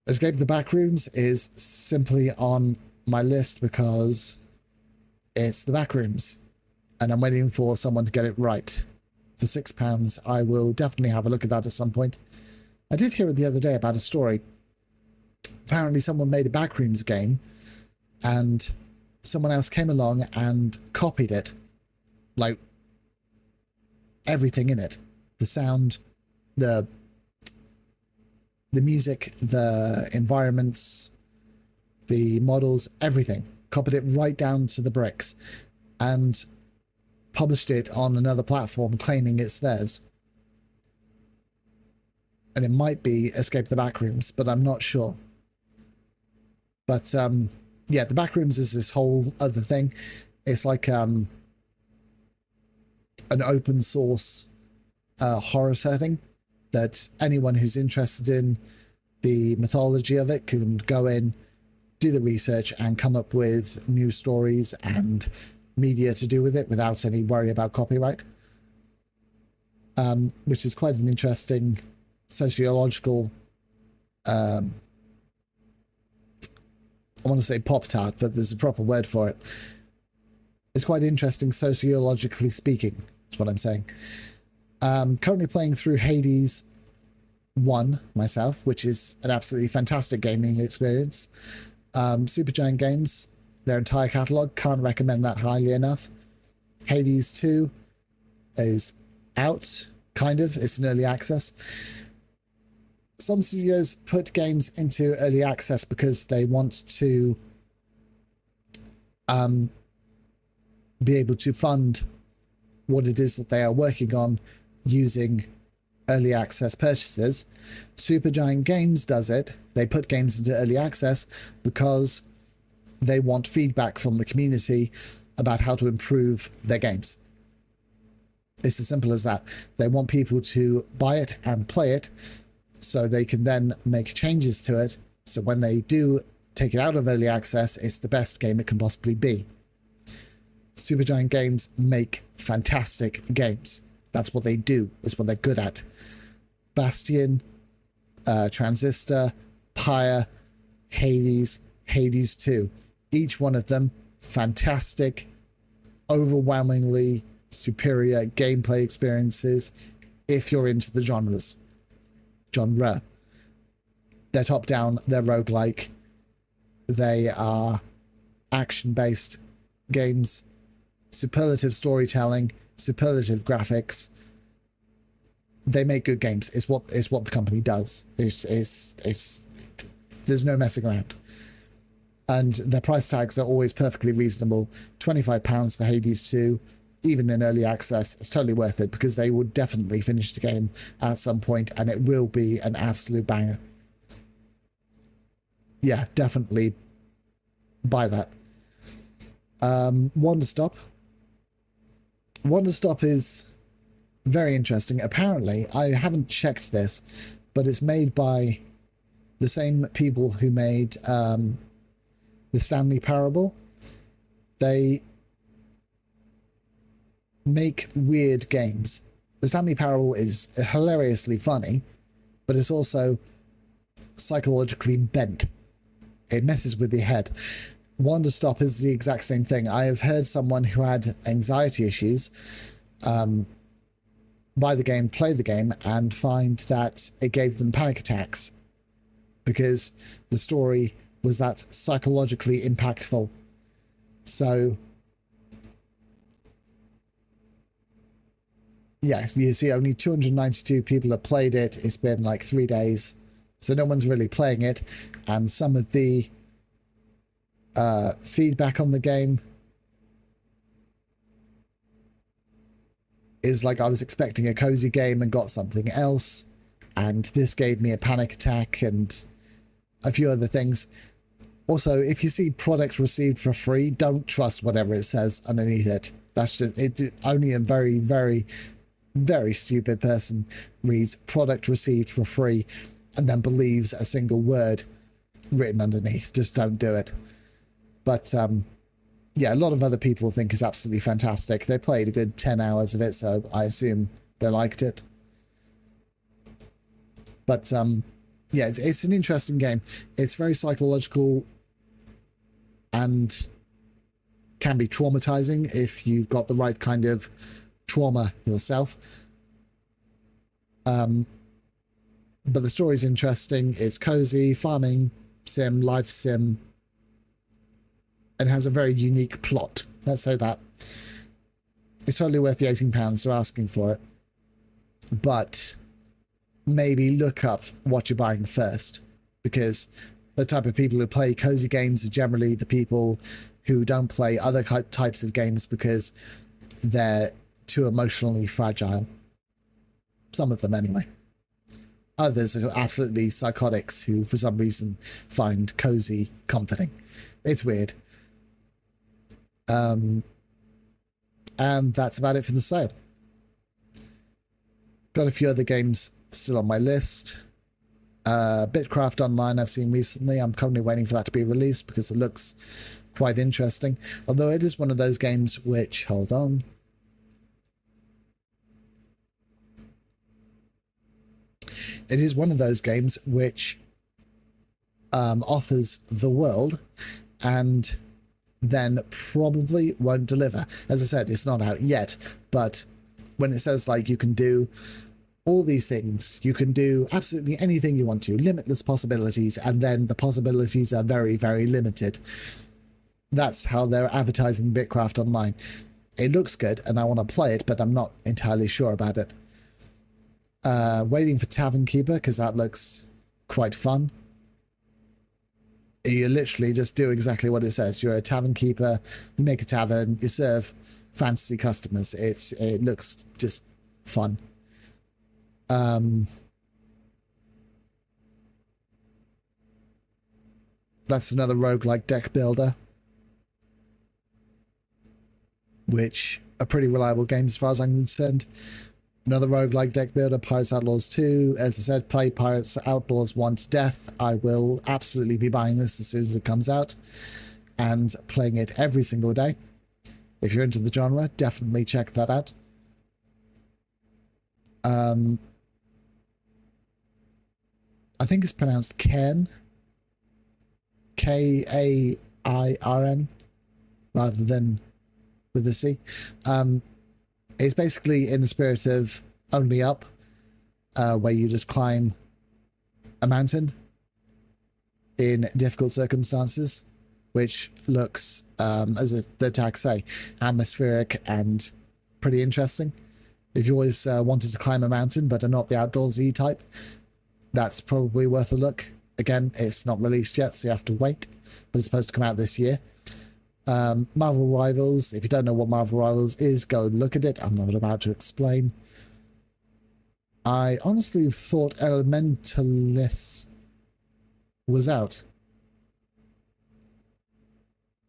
A: Escape the Backrooms is simply on my list because it's the Backrooms, and I'm waiting for someone to get it right. For £6, I will definitely have a look at that at some point. I did hear it the other day about a story. Apparently someone made a Backrooms game, and someone else came along and copied it. Like, everything in it. The sound, the music, the environments, the models, everything. Copied it right down to the bricks and published it on another platform claiming it's theirs. And it might be Escape the Backrooms, but I'm not sure. But yeah, the Backrooms is this whole other thing. It's like an open source horror setting that anyone who's interested in the mythology of it can go in, do the research, and come up with new stories and media to do with it without any worry about copyright. Which is quite an interesting sociological I want to say Pop-Tart, but there's a proper word for it. It's quite interesting sociologically speaking, that's what I'm saying. Currently playing through Hades 1 myself, which is an absolutely fantastic gaming experience. Supergiant Games, their entire catalogue, can't recommend that highly enough. Hades 2 is out, kind of. It's in early access. Some studios put games into early access because they want to be able to fund what it is that they are working on using early access purchases. Supergiant Games does it. They put games into early access because they want feedback from the community about how to improve their games. It's as simple as that. They want people to buy it and play it so they can then make changes to it. So when they do take it out of early access, it's the best game it can possibly be. Supergiant Games make fantastic games. That's what they do. That's what they're good at. Bastion, Transistor, Pyre, Hades, Hades 2. Each one of them, fantastic, overwhelmingly superior gameplay experiences if you're into the genres. genre. They're top-down, they're roguelike, they are action-based games, superlative storytelling, superlative graphics. They make good games. It's what the company does. There's no messing around. And their price tags are always perfectly reasonable. £25 for Hades 2, even in early access, it's totally worth it because they will definitely finish the game at some point and it will be an absolute banger. Yeah, definitely buy that. Wonderstop. Wonderstop is very interesting. Apparently, I haven't checked this, but it's made by the same people who made the Stanley Parable. They make weird games. The Stanley Parable is hilariously funny, but it's also psychologically bent. It messes with your head. Wonderstop is the exact same thing. I have heard someone who had anxiety issues buy the game, play the game, and find that it gave them panic attacks because the story was that psychologically impactful. So, yeah, you see only 292 people have played it. It's been like 3 days. So no one's really playing it. And some of the feedback on the game is like, I was expecting a cozy game and got something else. And this gave me a panic attack and a few other things. Also, if you see product received for free, don't trust whatever it says underneath it. That's just it. Only a very, very, very stupid person reads product received for free and then believes a single word written underneath. Just don't do it. But yeah, a lot of other people think it's absolutely fantastic. They played a good 10 hours of it, so I assume they liked it. But yeah, it's an interesting game. It's very psychological and can be traumatizing if you've got the right kind of trauma yourself. But the story's interesting. It's cozy, farming sim, life sim, and has a very unique plot. Let's say that. It's totally worth the £18 they're asking for it. But maybe look up what you're buying first, because the type of people who play cozy games are generally the people who don't play other types of games because they're too emotionally fragile. Some of them anyway. Others are absolutely psychotics who for some reason find cozy comforting. It's weird. And that's about it for the sale. Got a few other games still on my list. Bitcraft Online I've seen recently. I'm currently waiting for that to be released because it looks quite interesting. Although it is one of those games which, hold on. It is one of those games which offers the world and then probably won't deliver. As I said, it's not out yet, but when it says like you can do all these things, you can do absolutely anything you want to, limitless possibilities, and then the possibilities are very, very limited. That's how they're advertising Bitcraft Online. It looks good and I want to play it, but I'm not entirely sure about it. Waiting for Tavern Keeper because that looks quite fun. You literally just do exactly what it says. You're a tavern keeper, you make a tavern, you serve fantasy customers. It looks just fun. That's another roguelike deck builder, which are pretty reliable games as far as I'm concerned. Another roguelike deck builder, Pirates Outlaws 2. As I said, play Pirates Outlaws 1 to death. I will absolutely be buying this as soon as it comes out and playing it every single day. If you're into the genre, definitely check that out. I think it's pronounced Cairn. K-A-I-R-N rather than with a C. It's basically in the spirit of Only Up, where you just climb a mountain in difficult circumstances, which looks, as the tags say, atmospheric and pretty interesting. If you always wanted to climb a mountain but are not the outdoorsy type, that's probably worth a look. Again, it's not released yet, so you have to wait, but it's supposed to come out this year. Marvel Rivals, if you don't know what Marvel Rivals is, go and look at it. I'm not about to explain. I honestly thought Elementalist was out,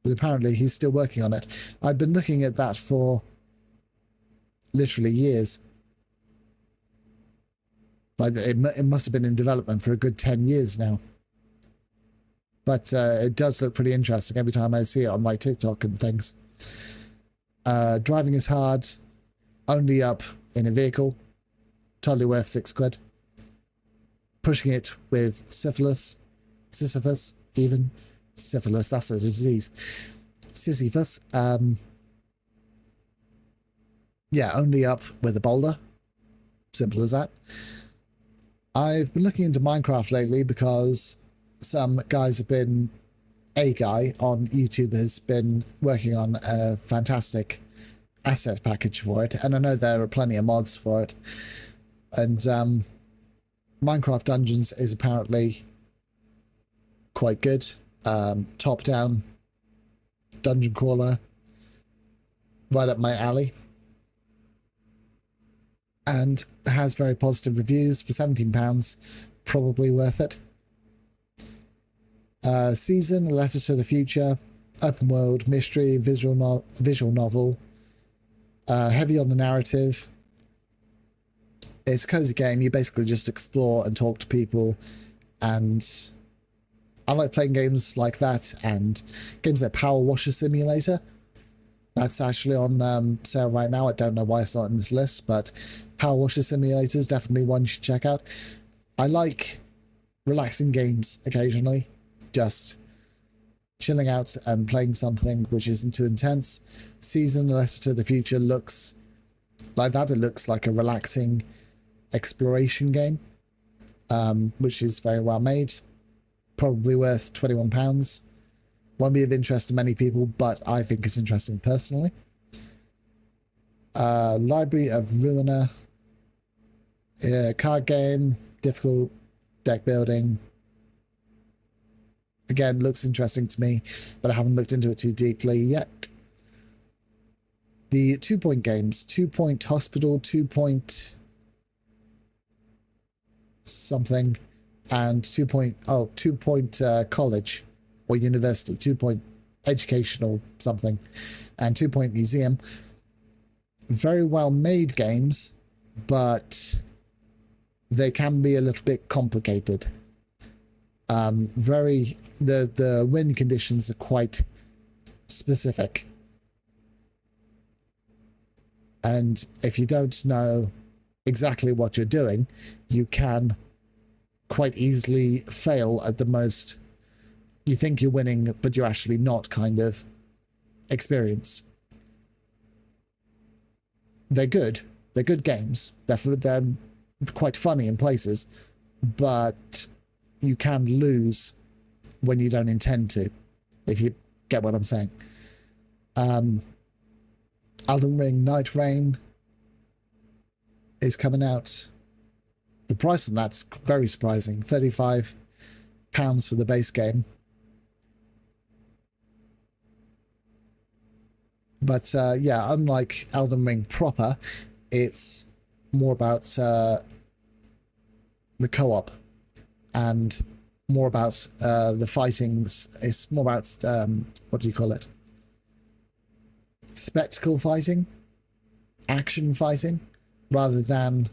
A: but apparently he's still working on it. I've been looking at that for literally years. Like, it must have been in development for a good 10 years now. But it does look pretty interesting every time I see it on my TikTok and things. Driving is hard, only up in a vehicle, totally worth £6. Pushing it with Sisyphus, even. Syphilis, that's a disease. Sisyphus, yeah, only up with a boulder. Simple as that. I've been looking into Minecraft lately because some guys have been... A guy on YouTube has been working on a fantastic asset package for it, and I know there are plenty of mods for it. And Minecraft Dungeons is apparently quite good. Top-down dungeon crawler, right up my alley. And has very positive reviews for £17, probably worth it. Season, A Letter to the Future, open world, mystery, visual novel, heavy on the narrative. It's a cozy game. You basically just explore and talk to people, and I like playing games like that, and games like Power Washer Simulator. That's actually on sale right now. I don't know why it's not in this list, but Power Washer Simulator is definitely one you should check out. I like relaxing games occasionally, just chilling out and playing something which isn't too intense. Season, A Letter to the Future looks like that. It looks like a relaxing exploration game, which is very well made. Probably worth £21. Won't be of interest to many people, but I think it's interesting personally. Library of Ruiner. Card game, difficult deck building. Again, looks interesting to me, but I haven't looked into it too deeply yet. The 2 Point games, 2 Point Hospital, 2 Point something, and 2 Point College or University, 2 Point Educational something, and 2 Point Museum. Very well made games, but they can be a little bit complicated. The win conditions are quite specific, and if you don't know exactly what you're doing, you can quite easily fail at the most you think you're winning but you're actually not kind of experience. They're good games, they're quite funny in places, but you can lose when you don't intend to, if you get what I'm saying. Elden Ring Night Rain is coming out. The price on that's very surprising. £35 for the base game. But yeah, unlike Elden Ring proper, it's more about the co-op and more about the fightings. It's more about, what do you call it? Spectacle fighting? Action fighting? Rather than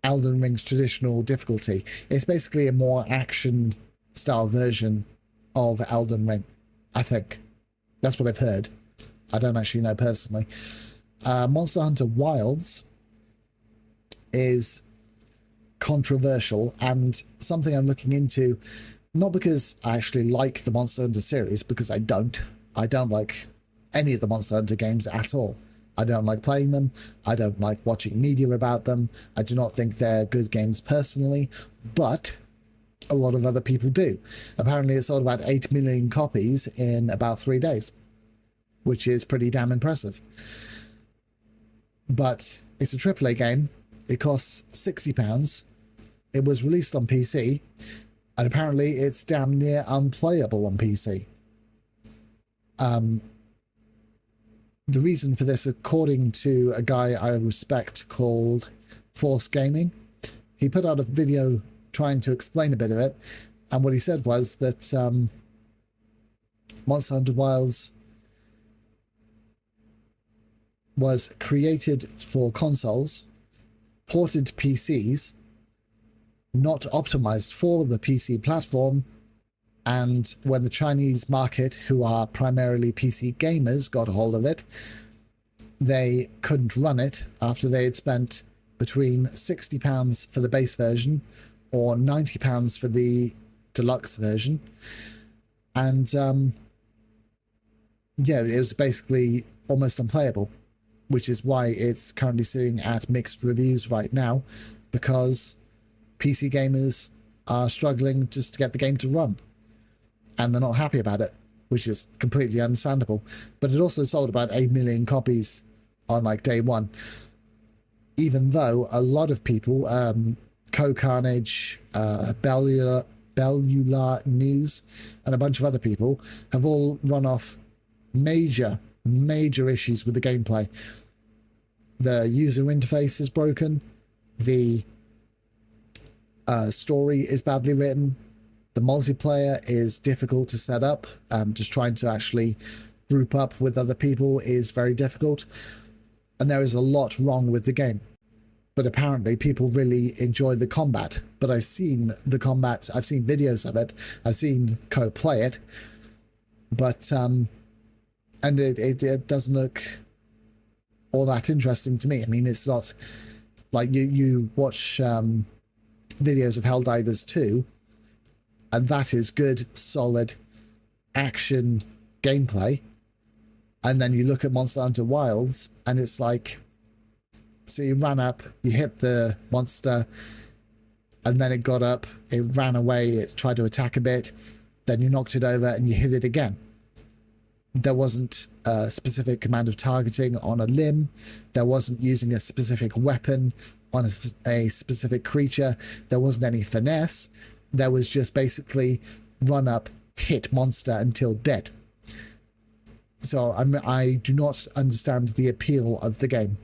A: Elden Ring's traditional difficulty. It's basically a more action style version of Elden Ring, I think. That's what I've heard. I don't actually know personally. Monster Hunter Wilds is controversial and something I'm looking into, not because I actually like the Monster Hunter series, because I don't like any of the Monster Hunter games at all. I don't like playing them. I don't like watching media about them. I do not think they're good games personally, but a lot of other people do. Apparently it sold about 8 million copies in about 3 days, which is pretty damn impressive. But it's a AAA game. It costs £60. It was released on PC, and apparently it's damn near unplayable on PC. The reason for this, according to a guy I respect called Force Gaming, he put out a video trying to explain a bit of it, and what he said was that Monster Hunter Wilds was created for consoles, ported to PCs, not optimized for the PC platform, and when the Chinese market, who are primarily PC gamers, got a hold of it, they couldn't run it after they had spent between £60 for the base version or £90 for the deluxe version. And yeah, it was basically almost unplayable, which is why it's currently sitting at mixed reviews right now, because PC gamers are struggling just to get the game to run, and they're not happy about it, which is completely understandable. But it also sold about 8 million copies on like day one, even though a lot of people, Co-Carnage, Bellular News, and a bunch of other people have all run off major issues with the gameplay. The user interface is broken, the story is badly written, the multiplayer is difficult to set up. Just trying to actually group up with other people is very difficult, and there is a lot wrong with the game. But apparently people really enjoy the combat. But I've seen the combat, I've seen videos of it, I've seen Co play it, but and it doesn't look all that interesting to me. I mean, it's not like you watch videos of Helldivers 2, and that is good, solid action gameplay. And then you look at Monster Hunter Wilds, and it's like, so you ran up, you hit the monster, and then it got up, it ran away, it tried to attack a bit, then you knocked it over and you hit it again. There wasn't a specific command of targeting on a limb, there wasn't using a specific weapon on a specific creature, there wasn't any finesse, there was just basically run up, hit monster until dead. So I do not understand the appeal of the game,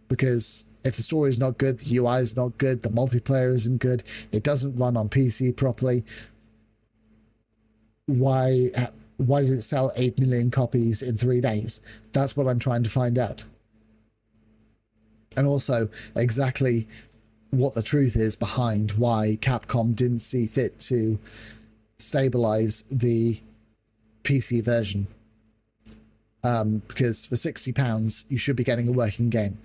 A: because if the story is not good, the UI is not good, the multiplayer isn't good, it doesn't run on PC properly, why did it sell 8 million copies in 3 days? That's what I'm trying to find out. And also exactly what the truth is behind why Capcom didn't see fit to stabilize the PC version. Because for £60, you should be getting a working game.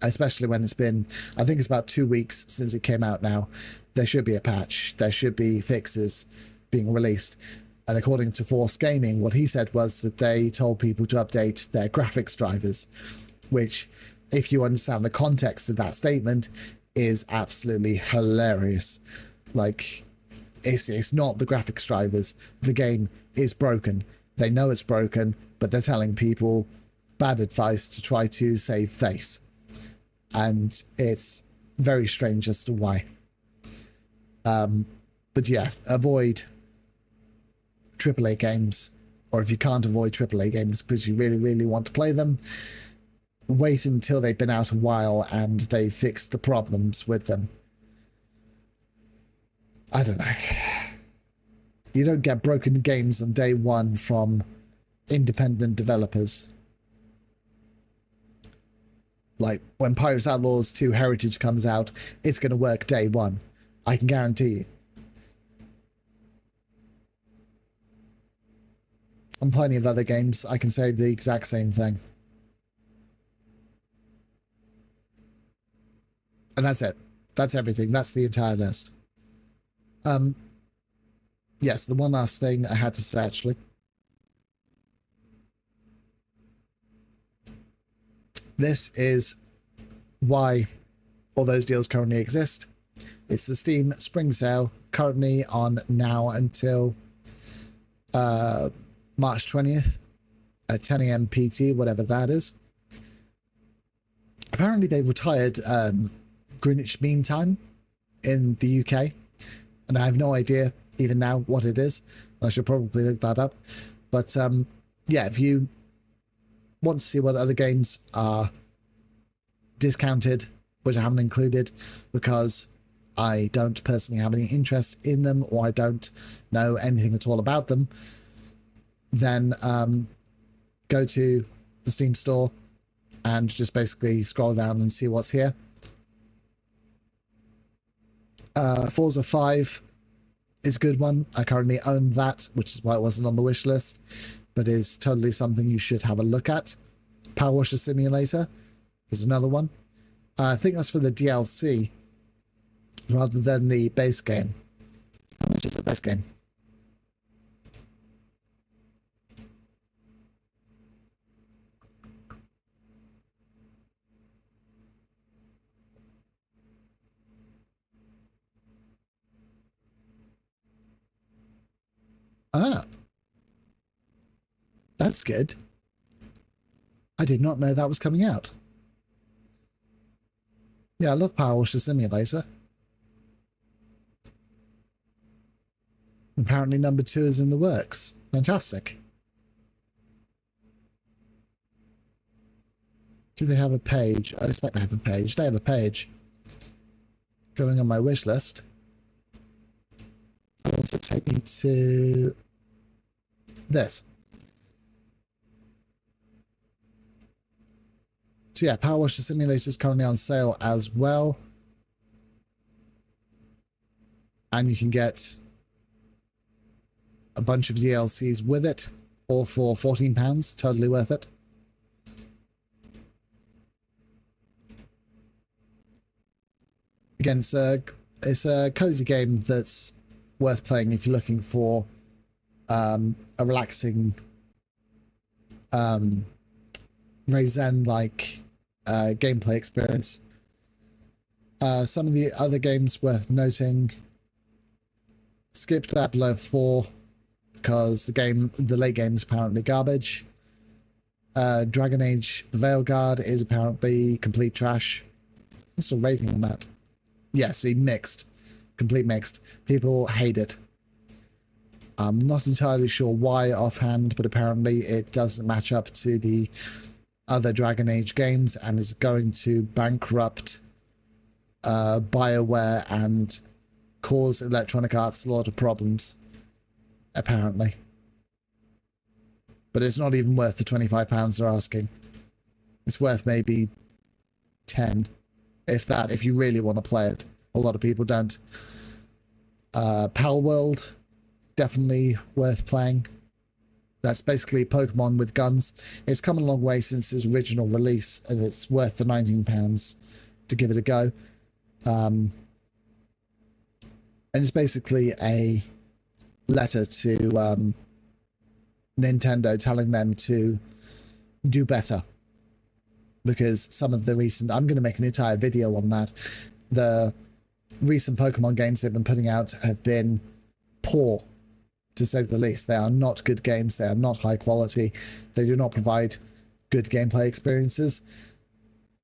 A: Especially when it's been, I think it's about 2 weeks since it came out now. There should be a patch. There should be fixes being released. And according to Force Gaming, what he said was that they told people to update their graphics drivers, which, if you understand the context of that statement, is absolutely hilarious. Like, it's not the graphics drivers. The game is broken. They know it's broken, but they're telling people bad advice to try to save face. And it's very strange as to why. But yeah, avoid AAA games, or if you can't avoid AAA games because you really, really want to play them, wait until they've been out a while and they fixed the problems with them. I don't know. You don't get broken games on day one from independent developers. Like, when Pirates Outlaws 2 Heritage comes out, it's going to work day one. I can guarantee you. On plenty of other games, I can say the exact same thing. And that's it. That's everything. That's the entire list. Yes, the one last thing I had to say, actually. This is why all those deals currently exist. It's the Steam Spring Sale currently on now until March 20th at 10 a.m. PT, whatever that is. Apparently they retired Greenwich Mean Time in the UK, and I have no idea even now what it is. I should probably look that up. But yeah, if you want to see what other games are discounted, which I haven't included because I don't personally have any interest in them, or I don't know anything at all about them, then go to the Steam store and just basically scroll down and see what's here. Forza 5 is a good one. I currently own that, which is why it wasn't on the wish list, but is totally something you should have a look at. Power Washer Simulator is another one. I think that's for the DLC rather than the base game. How much is the base game? Ah, that's good. I did not know that was coming out. Yeah, I love Power Washer Simulator. Apparently number 2 is in the works. Fantastic. Do they have a page? I expect they have a page. They have a page. Going on my wish list. It'll also take me to this. So yeah, Power Washer Simulator is currently on sale as well. And you can get a bunch of DLCs with it, all for £14. Totally worth it. Again, it's a cozy game that's worth playing if you're looking for a relaxing, very zen-like gameplay experience. Some of the other games worth noting: skip Diablo 4 because the late game is apparently garbage. Dragon Age: The Veilguard is apparently complete trash. What's the rating on that? Yeah, see, mixed. Complete mixed. People hate it. I'm not entirely sure why offhand, but apparently it doesn't match up to the other Dragon Age games and is going to bankrupt BioWare and cause Electronic Arts a lot of problems, apparently. But it's not even worth the £25 they're asking. It's worth maybe 10, if that, if you really want to play it. A lot of people don't. Pal World, definitely worth playing. That's basically Pokemon with guns. It's come a long way since its original release, and it's worth the £19 to give it a go. And it's basically a letter to Nintendo telling them to do better. Because some of the recent... I'm going to make an entire video on that. The recent Pokemon games they've been putting out have been poor, to say the least. They are not good games. They are not high quality. They do not provide good gameplay experiences.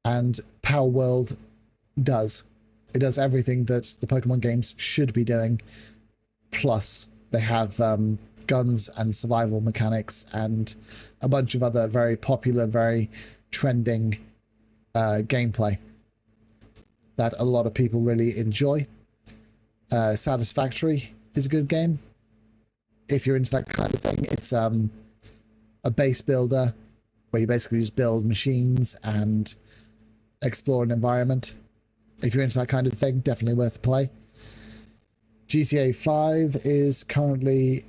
A: And Power World does. It does everything that the Pokemon games should be doing. Plus, they have guns and survival mechanics and a bunch of other very popular, very trending gameplay that a lot of people really enjoy. Satisfactory is a good game. If you're into that kind of thing, it's a base builder where you basically just build machines and explore an environment. If you're into that kind of thing, definitely worth a play. GTA 5 is currently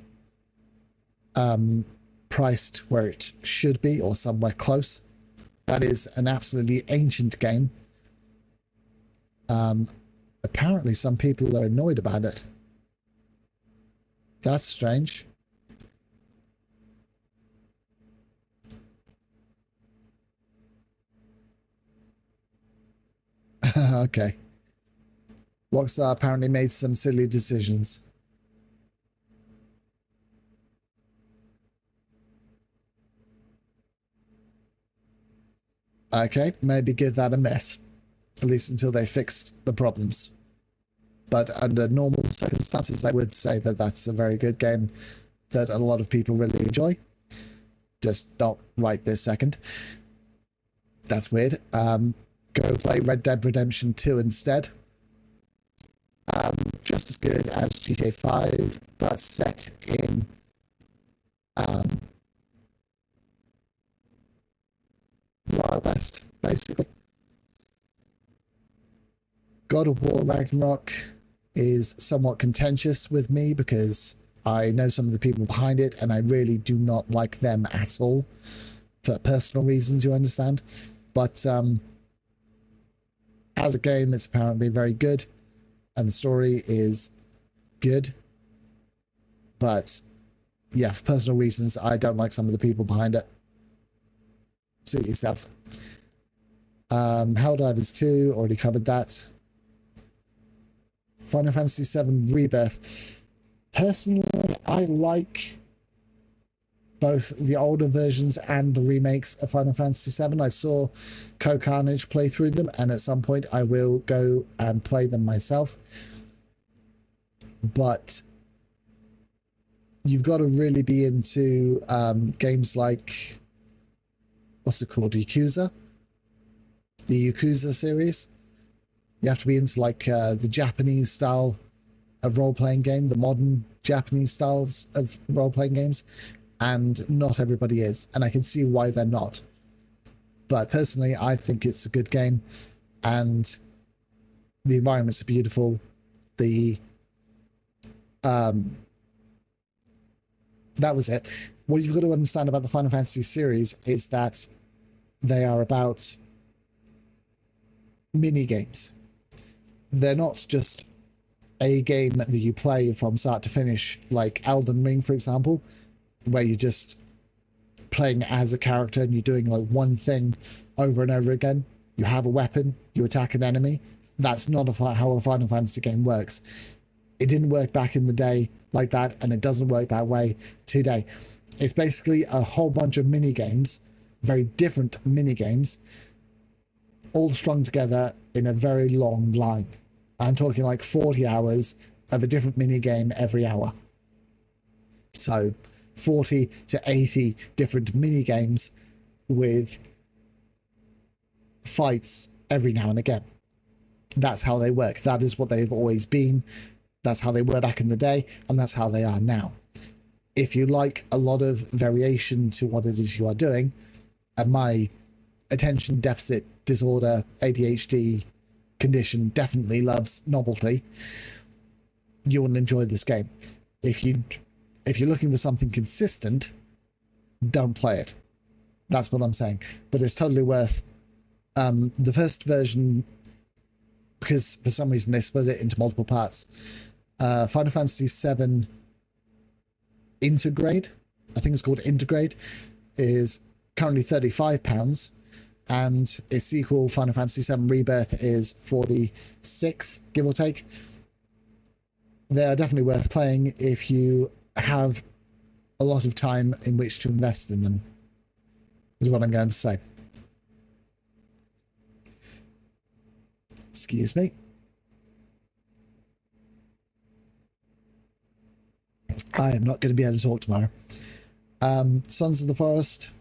A: priced where it should be, or somewhere close. That is an absolutely ancient game. Apparently some people are annoyed about it. That's strange. Okay. Rockstar apparently made some silly decisions. Okay, maybe give that a miss, at least until they fixed the problems. But under normal circumstances, I would say that that's a very good game that a lot of people really enjoy. Just not right this second. That's weird. Go play Red Dead Redemption 2 instead. Just as good as GTA 5, but set in Wild West, basically. God of War Ragnarok is somewhat contentious with me because I know some of the people behind it and I really do not like them at all for personal reasons, you understand. But as a game, it's apparently very good and the story is good. But yeah, for personal reasons, I don't like some of the people behind it. Suit yourself. Helldivers 2, already covered that. Final Fantasy VII Rebirth. Personally, I like both the older versions and the remakes of Final Fantasy VII. I saw Carnage play through them, and at some point I will go and play them myself. But you've got to really be into games like, what's it called, Yakuza? The Yakuza series. You have to be into like the Japanese style of role-playing game, the modern Japanese styles of role-playing games, and not everybody is, and I can see why they're not. But personally, I think it's a good game, and the environments are beautiful. That was it. What you've got to understand about the Final Fantasy series is that they are about mini games. They're not just a game that you play from start to finish, like Elden Ring, for example, where you're just playing as a character and you're doing like one thing over and over again. You have a weapon, you attack an enemy. That's not how a Final Fantasy game works. It didn't work back in the day like that, and it doesn't work that way today. It's basically a whole bunch of mini games, very different mini games, all strung together in a very long line. I'm talking like 40 hours of a different mini game every hour. So 40 to 80 different mini games with fights every now and again. That's how they work. That is what they've always been. That's how they were back in the day, and that's how they are now. If you like a lot of variation to what it is you are doing, and my attention deficit disorder, ADHD condition definitely loves novelty, you will enjoy this game. If you're looking for something consistent, don't play it. That's what I'm saying. But it's totally worth the first version, because for some reason they split it into multiple parts. Final Fantasy VII Intergrade, I think it's called Intergrade, is currently £35, and its sequel, Final Fantasy VII Rebirth, is 46, give or take. They are definitely worth playing if you have a lot of time in which to invest in them, is what I'm going to say. Excuse me. I am not going to be able to talk tomorrow. Sons of the Forest,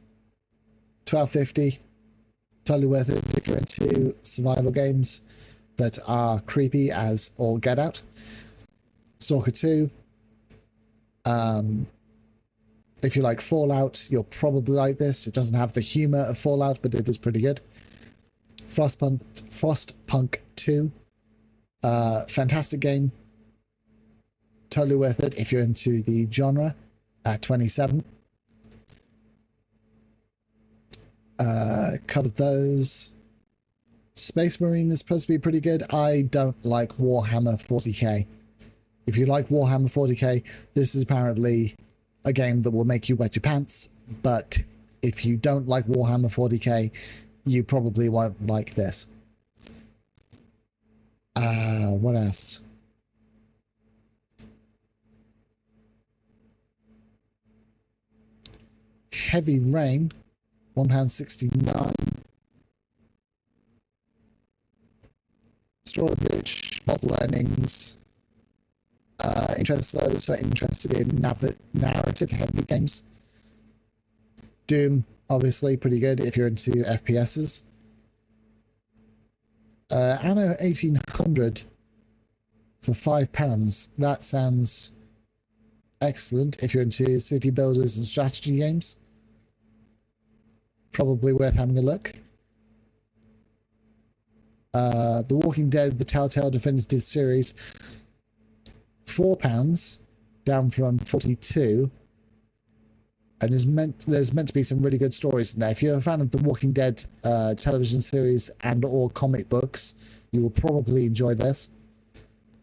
A: $12.50. Totally worth it if you're into survival games that are creepy as all get out. Stalker 2. If you like Fallout, you'll probably like this. It doesn't have the humor of Fallout, but it is pretty good. Frostpunk 2. Fantastic game. Totally worth it if you're into the genre at 27. Covered those. Space Marine is supposed to be pretty good. I don't like Warhammer 40k. If you like Warhammer 40k, this is apparently a game that will make you wet your pants, but if you don't like Warhammer 40k, you probably won't like this. What else? Heavy Rain, £1.69. Story rich, model earnings. Those who are interested in narrative heavy games. Doom, obviously, pretty good if you're into FPSs. Anno 1800 for £5. That sounds excellent if you're into city builders and strategy games. Probably worth having a look. The Walking Dead, the Telltale Definitive Series, £4, down from 42, and there's meant to be some really good stories in there. If you're a fan of the Walking Dead television series and or comic books, you will probably enjoy this.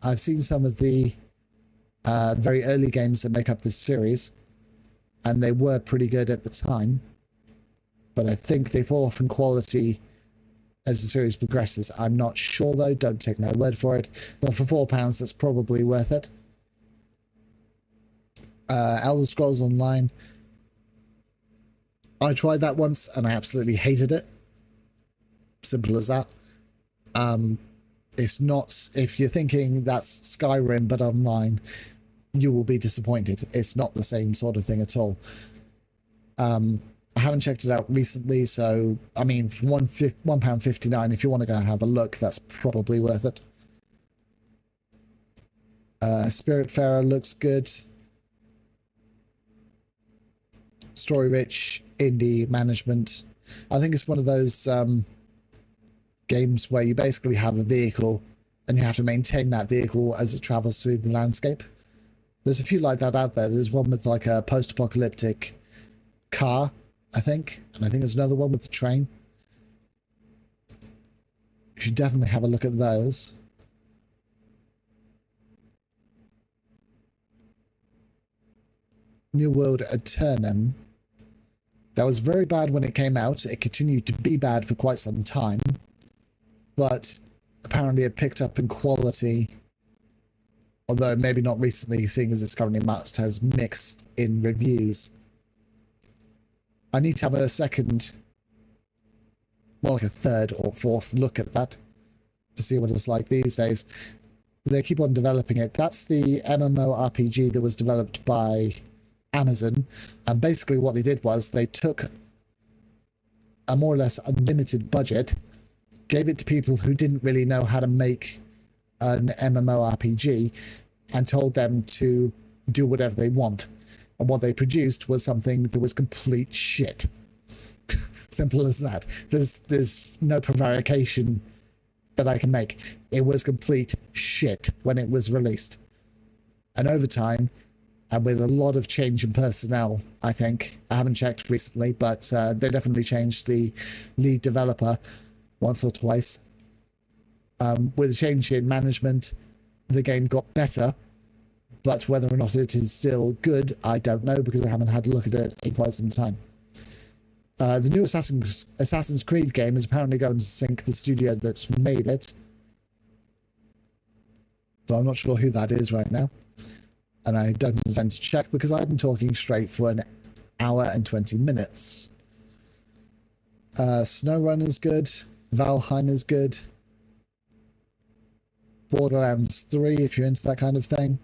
A: I've seen some of the very early games that make up this series, and they were pretty good at the time, but I think they fall off in quality as the series progresses. I'm not sure though, don't take my word for it, but for £4 that's probably worth it. Elder Scrolls Online, I tried that once and I absolutely hated it. Simple as that. It's not, if you're thinking that's Skyrim but online, you will be disappointed. It's not the same sort of thing at all. I haven't checked it out recently, so I mean, for £1.59, if you want to go have a look, that's probably worth it. Spiritfarer looks good. Story rich, indie management. I think it's one of those games where you basically have a vehicle and you have to maintain that vehicle as it travels through the landscape. There's a few like that out there. There's one with like a post-apocalyptic car, I think, and I think there's another one with the train. You should definitely have a look at those. New World Eternum. That was very bad when it came out. It continued to be bad for quite some time, but apparently it picked up in quality, although maybe not recently, seeing as it's currently has mixed in reviews. I need to have a second, more like a third or fourth look at that to see what it's like these days. They keep on developing it. That's the MMORPG that was developed by Amazon, and basically what they did was they took a more or less unlimited budget, gave it to people who didn't really know how to make an MMORPG, and told them to do whatever they want. And what they produced was something that was complete shit. Simple as that. There's no prevarication that I can make. It was complete shit when it was released. And over time, and with a lot of change in personnel, I think, I haven't checked recently, but they definitely changed the lead developer once or twice. With a change in management, the game got better, but whether or not it is still good, I don't know, because I haven't had a look at it in quite some time. The new Assassin's Creed game is apparently going to sink the studio that made it, though I'm not sure who that is right now. And I don't intend to check because I've been talking straight for an hour and 20 minutes. SnowRun is good. Valheim is good. Borderlands 3, if you're into that kind of thing.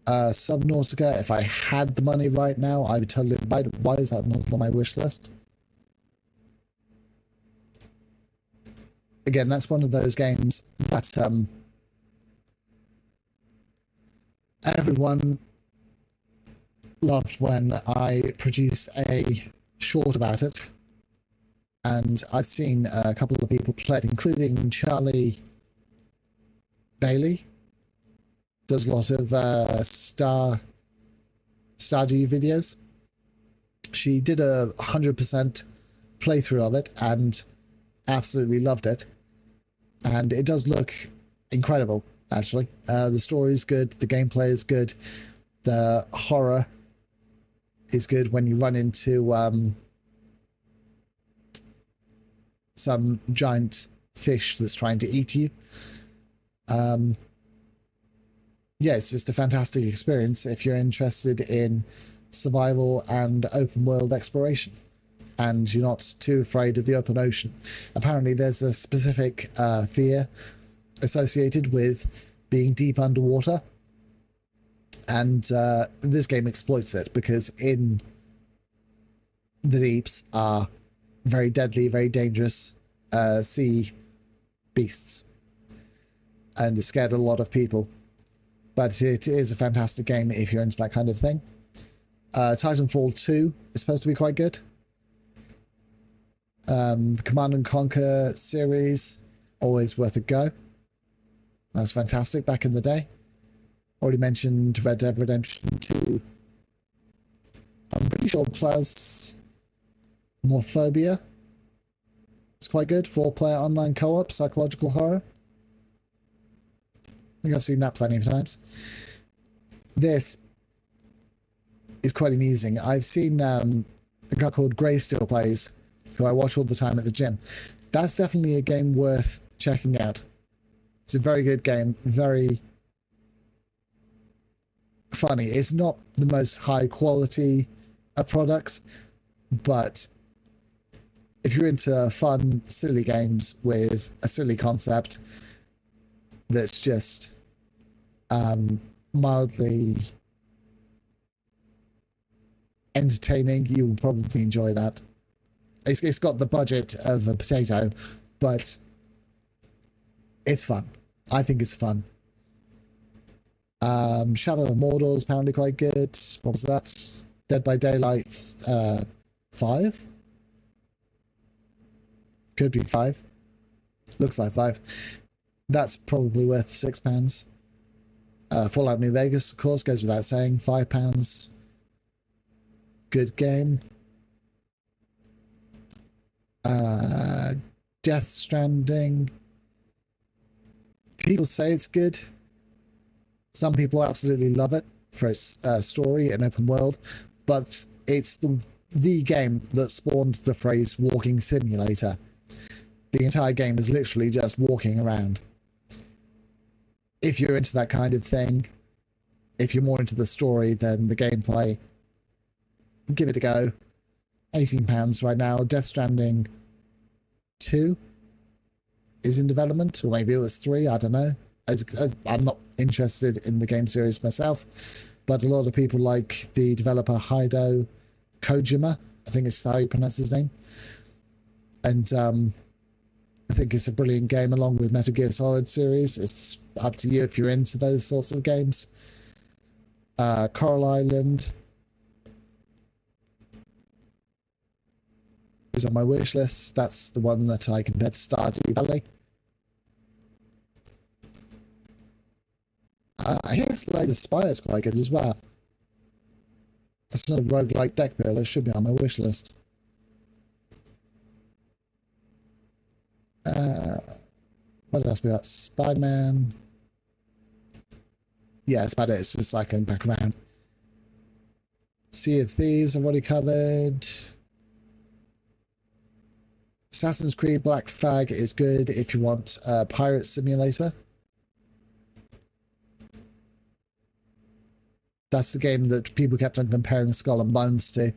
A: Subnautica, if I had the money right now, I would totally buy it. Why is that not on my wish list? Again, that's one of those games that everyone loved when I produced a short about it, and I've seen a couple of people play it, including Charlie Bailey. Does a lot of Stardew videos. She did a 100% playthrough of it and absolutely loved it, and it does look incredible. Actually, the story is good, the gameplay is good, the horror is good when you run into some giant fish that's trying to eat you. Yeah, it's just a fantastic experience if you're interested in survival and open world exploration, and you're not too afraid of the open ocean. Apparently there's a specific fear associated with being deep underwater, and this game exploits it, because in the deeps are very deadly, very dangerous sea beasts, and it scared a lot of people. But it is a fantastic game if you're into that kind of thing. Titanfall 2 is supposed to be quite good. The Command and Conquer series, always worth a go. That's fantastic back in the day. Already mentioned Red Dead Redemption 2. I'm pretty sure Plasmophobia is quite good. 4-player online co-op, psychological horror. I think I've seen that plenty of times. This is quite amusing. I've seen a guy called Greysteel Plays, who I watch all the time at the gym. That's definitely a game worth checking out. It's a very good game, very funny. It's not the most high quality of products, but if you're into fun, silly games with a silly concept that's just mildly entertaining, you will probably enjoy that. It's got the budget of a potato, but it's fun. I think it's fun. Shadow of Mordor is apparently quite good. What was that? Dead by Daylight 5? Could be 5. Looks like 5. That's probably worth £6. Fallout New Vegas, of course, goes without saying. £5. Good game. Death Stranding. People say it's good. Some people absolutely love it for its story and open world, but it's the game that spawned the phrase walking simulator. The entire game is literally just walking around. If you're into that kind of thing, if you're more into the story than the gameplay, give it a go. £18 right now. Death Stranding 2 is in development, or maybe it was 3, I don't know. I'm not interested in the game series myself, but a lot of people like the developer Hideo Kojima, I think it's how you pronounce his name, and I think it's a brilliant game, along with Metal Gear Solid series. It's up to you if you're into those sorts of games. Coral Island is on my wish list. That's the one that I compared to Stardew Valley. I hear Slay the Spire is quite good as well. That's another roguelike deck builder that should be on my wish list. What else we got? Spider-Man. Yeah, that's about it. It's just cycling back around. Sea of Thieves I've already covered. Assassin's Creed Black Flag is good if you want a pirate simulator. That's the game that people kept on comparing Skull and Bones to.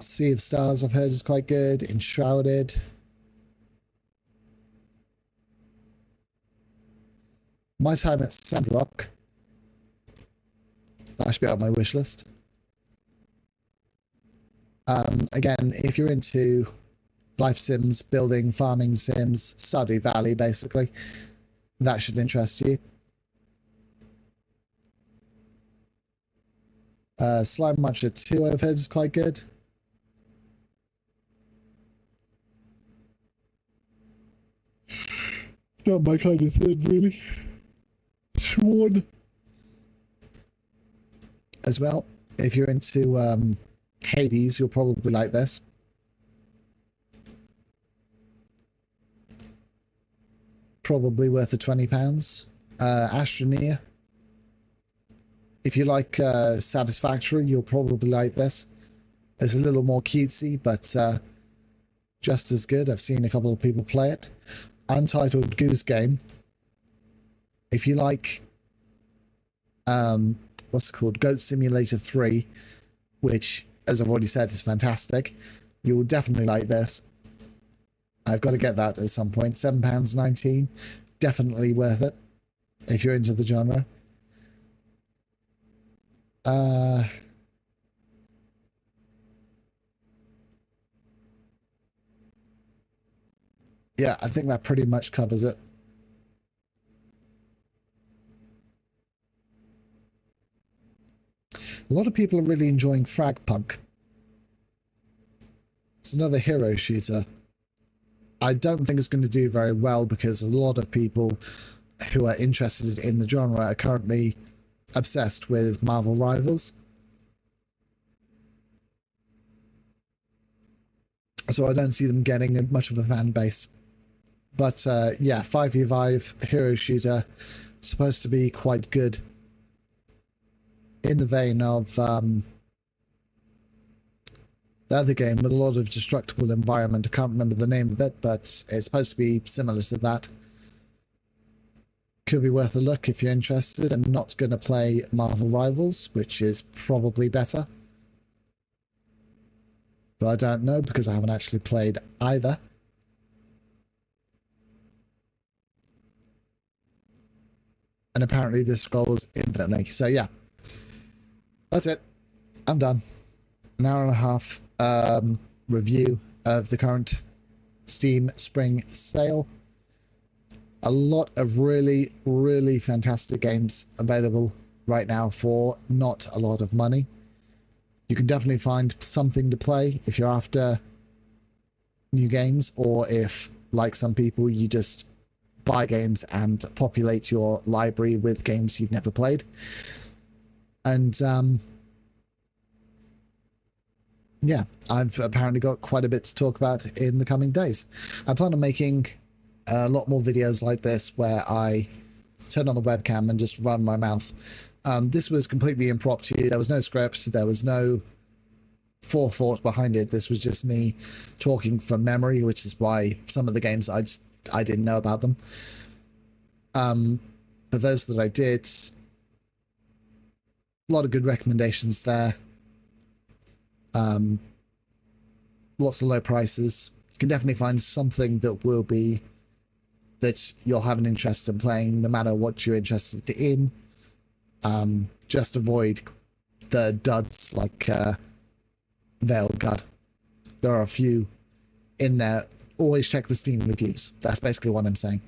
A: Sea of Stars I've heard is quite good. Enshrouded. My Time at Sandrock. That should be on my wish list. Again, if you're into life sims, building, farming sims, Stardew Valley, basically, that should interest you. Slime Rancher 2 I've heard is quite good. Not my kind of thing, really. Sworn. As well, if you're into Hades, you'll probably like this. Probably worth the £20. Astroneer. If you like Satisfactory, you'll probably like this. It's a little more cutesy, but just as good. I've seen a couple of people play it. Untitled Goose Game. If you like, what's it called? Goat Simulator 3, which, as I've already said, is fantastic. You'll definitely like this. I've got to get that at some point. £7.19. Definitely worth it if you're into the genre. Yeah, I think that pretty much covers it. A lot of people are really enjoying Fragpunk. It's another hero shooter. I don't think it's going to do very well because a lot of people who are interested in the genre are currently obsessed with Marvel Rivals. So I don't see them getting much of a fan base. But yeah, 5v5 hero shooter, supposed to be quite good. In the vein of the other game with a lot of destructible environment. I can't remember the name of it, but it's supposed to be similar to that. Could be worth a look if you're interested. I'm not going to play Marvel Rivals, which is probably better. But I don't know because I haven't actually played either. And apparently this scrolls infinitely. So yeah, that's it. I'm done. An hour and a half review of the current Steam Spring Sale. A lot of really, really fantastic games available right now for not a lot of money. You can definitely find something to play if you're after new games, or if, like some people, you just buy games and populate your library with games you've never played. And yeah, I've apparently got quite a bit to talk about in the coming days. I plan on making a lot more videos like this where I turn on the webcam and just run my mouth. This was completely impromptu. There was no script. There was no forethought behind it. This was just me talking from memory, which is why some of the games I didn't know about them. But those that I did, a lot of good recommendations there. Lots of low prices. You can definitely find something that will be that you'll have an interest in playing, no matter what you're interested in. Just avoid the duds like Veiled God. There are a few in there. Always check the Steam reviews. That's basically what I'm saying.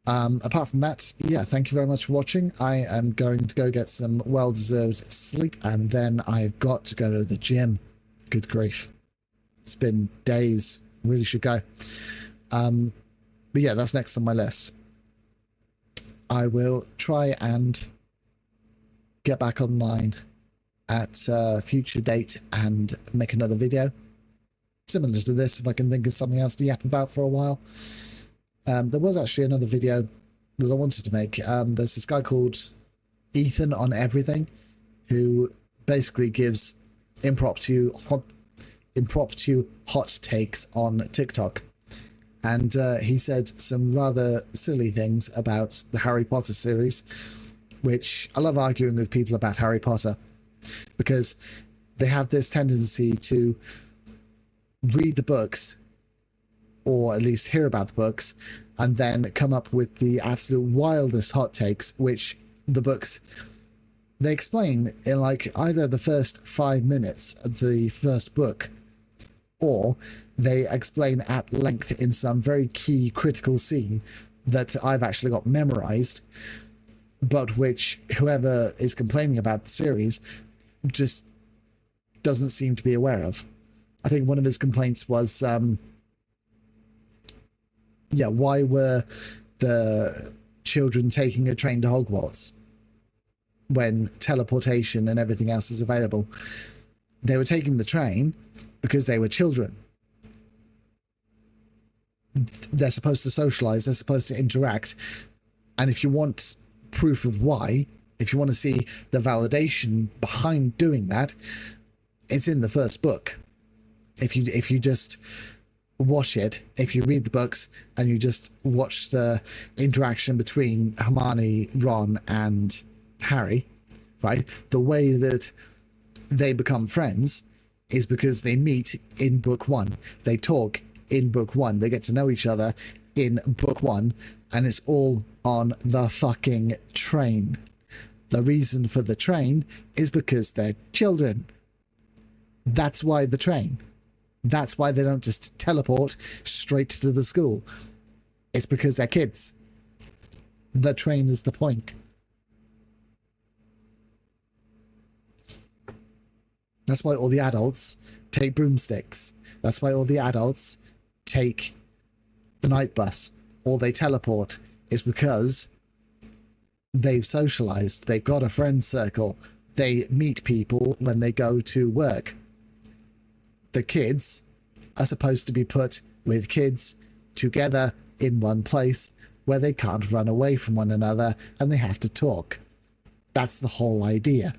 A: Apart from that, yeah, thank you very much for watching. I am going to go get some well-deserved sleep, and then I've got to go to the gym. Good grief. It's been days. Really should go. But yeah, that's next on my list. I will try and get back online at a future date and make another video. Similar to this, if I can think of something else to yap about for a while. There was actually another video that I wanted to make. There's this guy called Ethan on Everything, who basically gives impromptu hot takes on TikTok. And he said some rather silly things about the Harry Potter series, which I love arguing with people about Harry Potter, because they have this tendency to read the books, or at least hear about the books, and then come up with the absolute wildest hot takes, which the books, they explain in like either the first 5 minutes of the first book, or they explain at length in some very key critical scene that I've actually got memorized, but which whoever is complaining about the series just doesn't seem to be aware of. I think one of his complaints was, yeah, why were the children taking a train to Hogwarts when teleportation and everything else is available? They were taking the train because they were children. They're supposed to socialize, they're supposed to interact. And if you want proof of why, if you want to see the validation behind doing that, It's in the first book. If you just watch it, if you read the books and you just watch the interaction between Hermione, Ron, and Harry, right? The way that they become friends is because they meet in book one. They talk in book one. They get to know each other in book one, and it's all on the fucking train. The reason for the train is because they're children. That's why the train. That's why they don't just teleport straight to the school. It's because they're kids. The train is the point. That's why all the adults take broomsticks. That's why all the adults take the night bus or they teleport, is because they've socialized. They've got a friend circle. They meet people when they go to work. The kids are supposed to be put with kids together in one place where they can't run away from one another and they have to talk. That's the whole idea.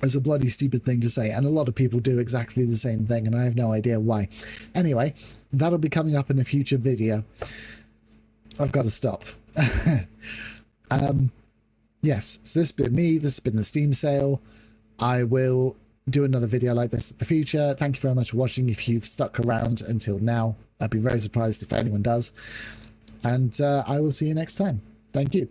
A: It's a bloody stupid thing to say, and a lot of people do exactly the same thing, and I have no idea why. Anyway, that'll be coming up in a future video. I've got to stop. Yes, so this has been me. This has been the Steam sale. I will do another video like this in the future. Thank you very much for watching. If you've stuck around until now, I'd be very surprised if anyone does. And I will see you next time. Thank you.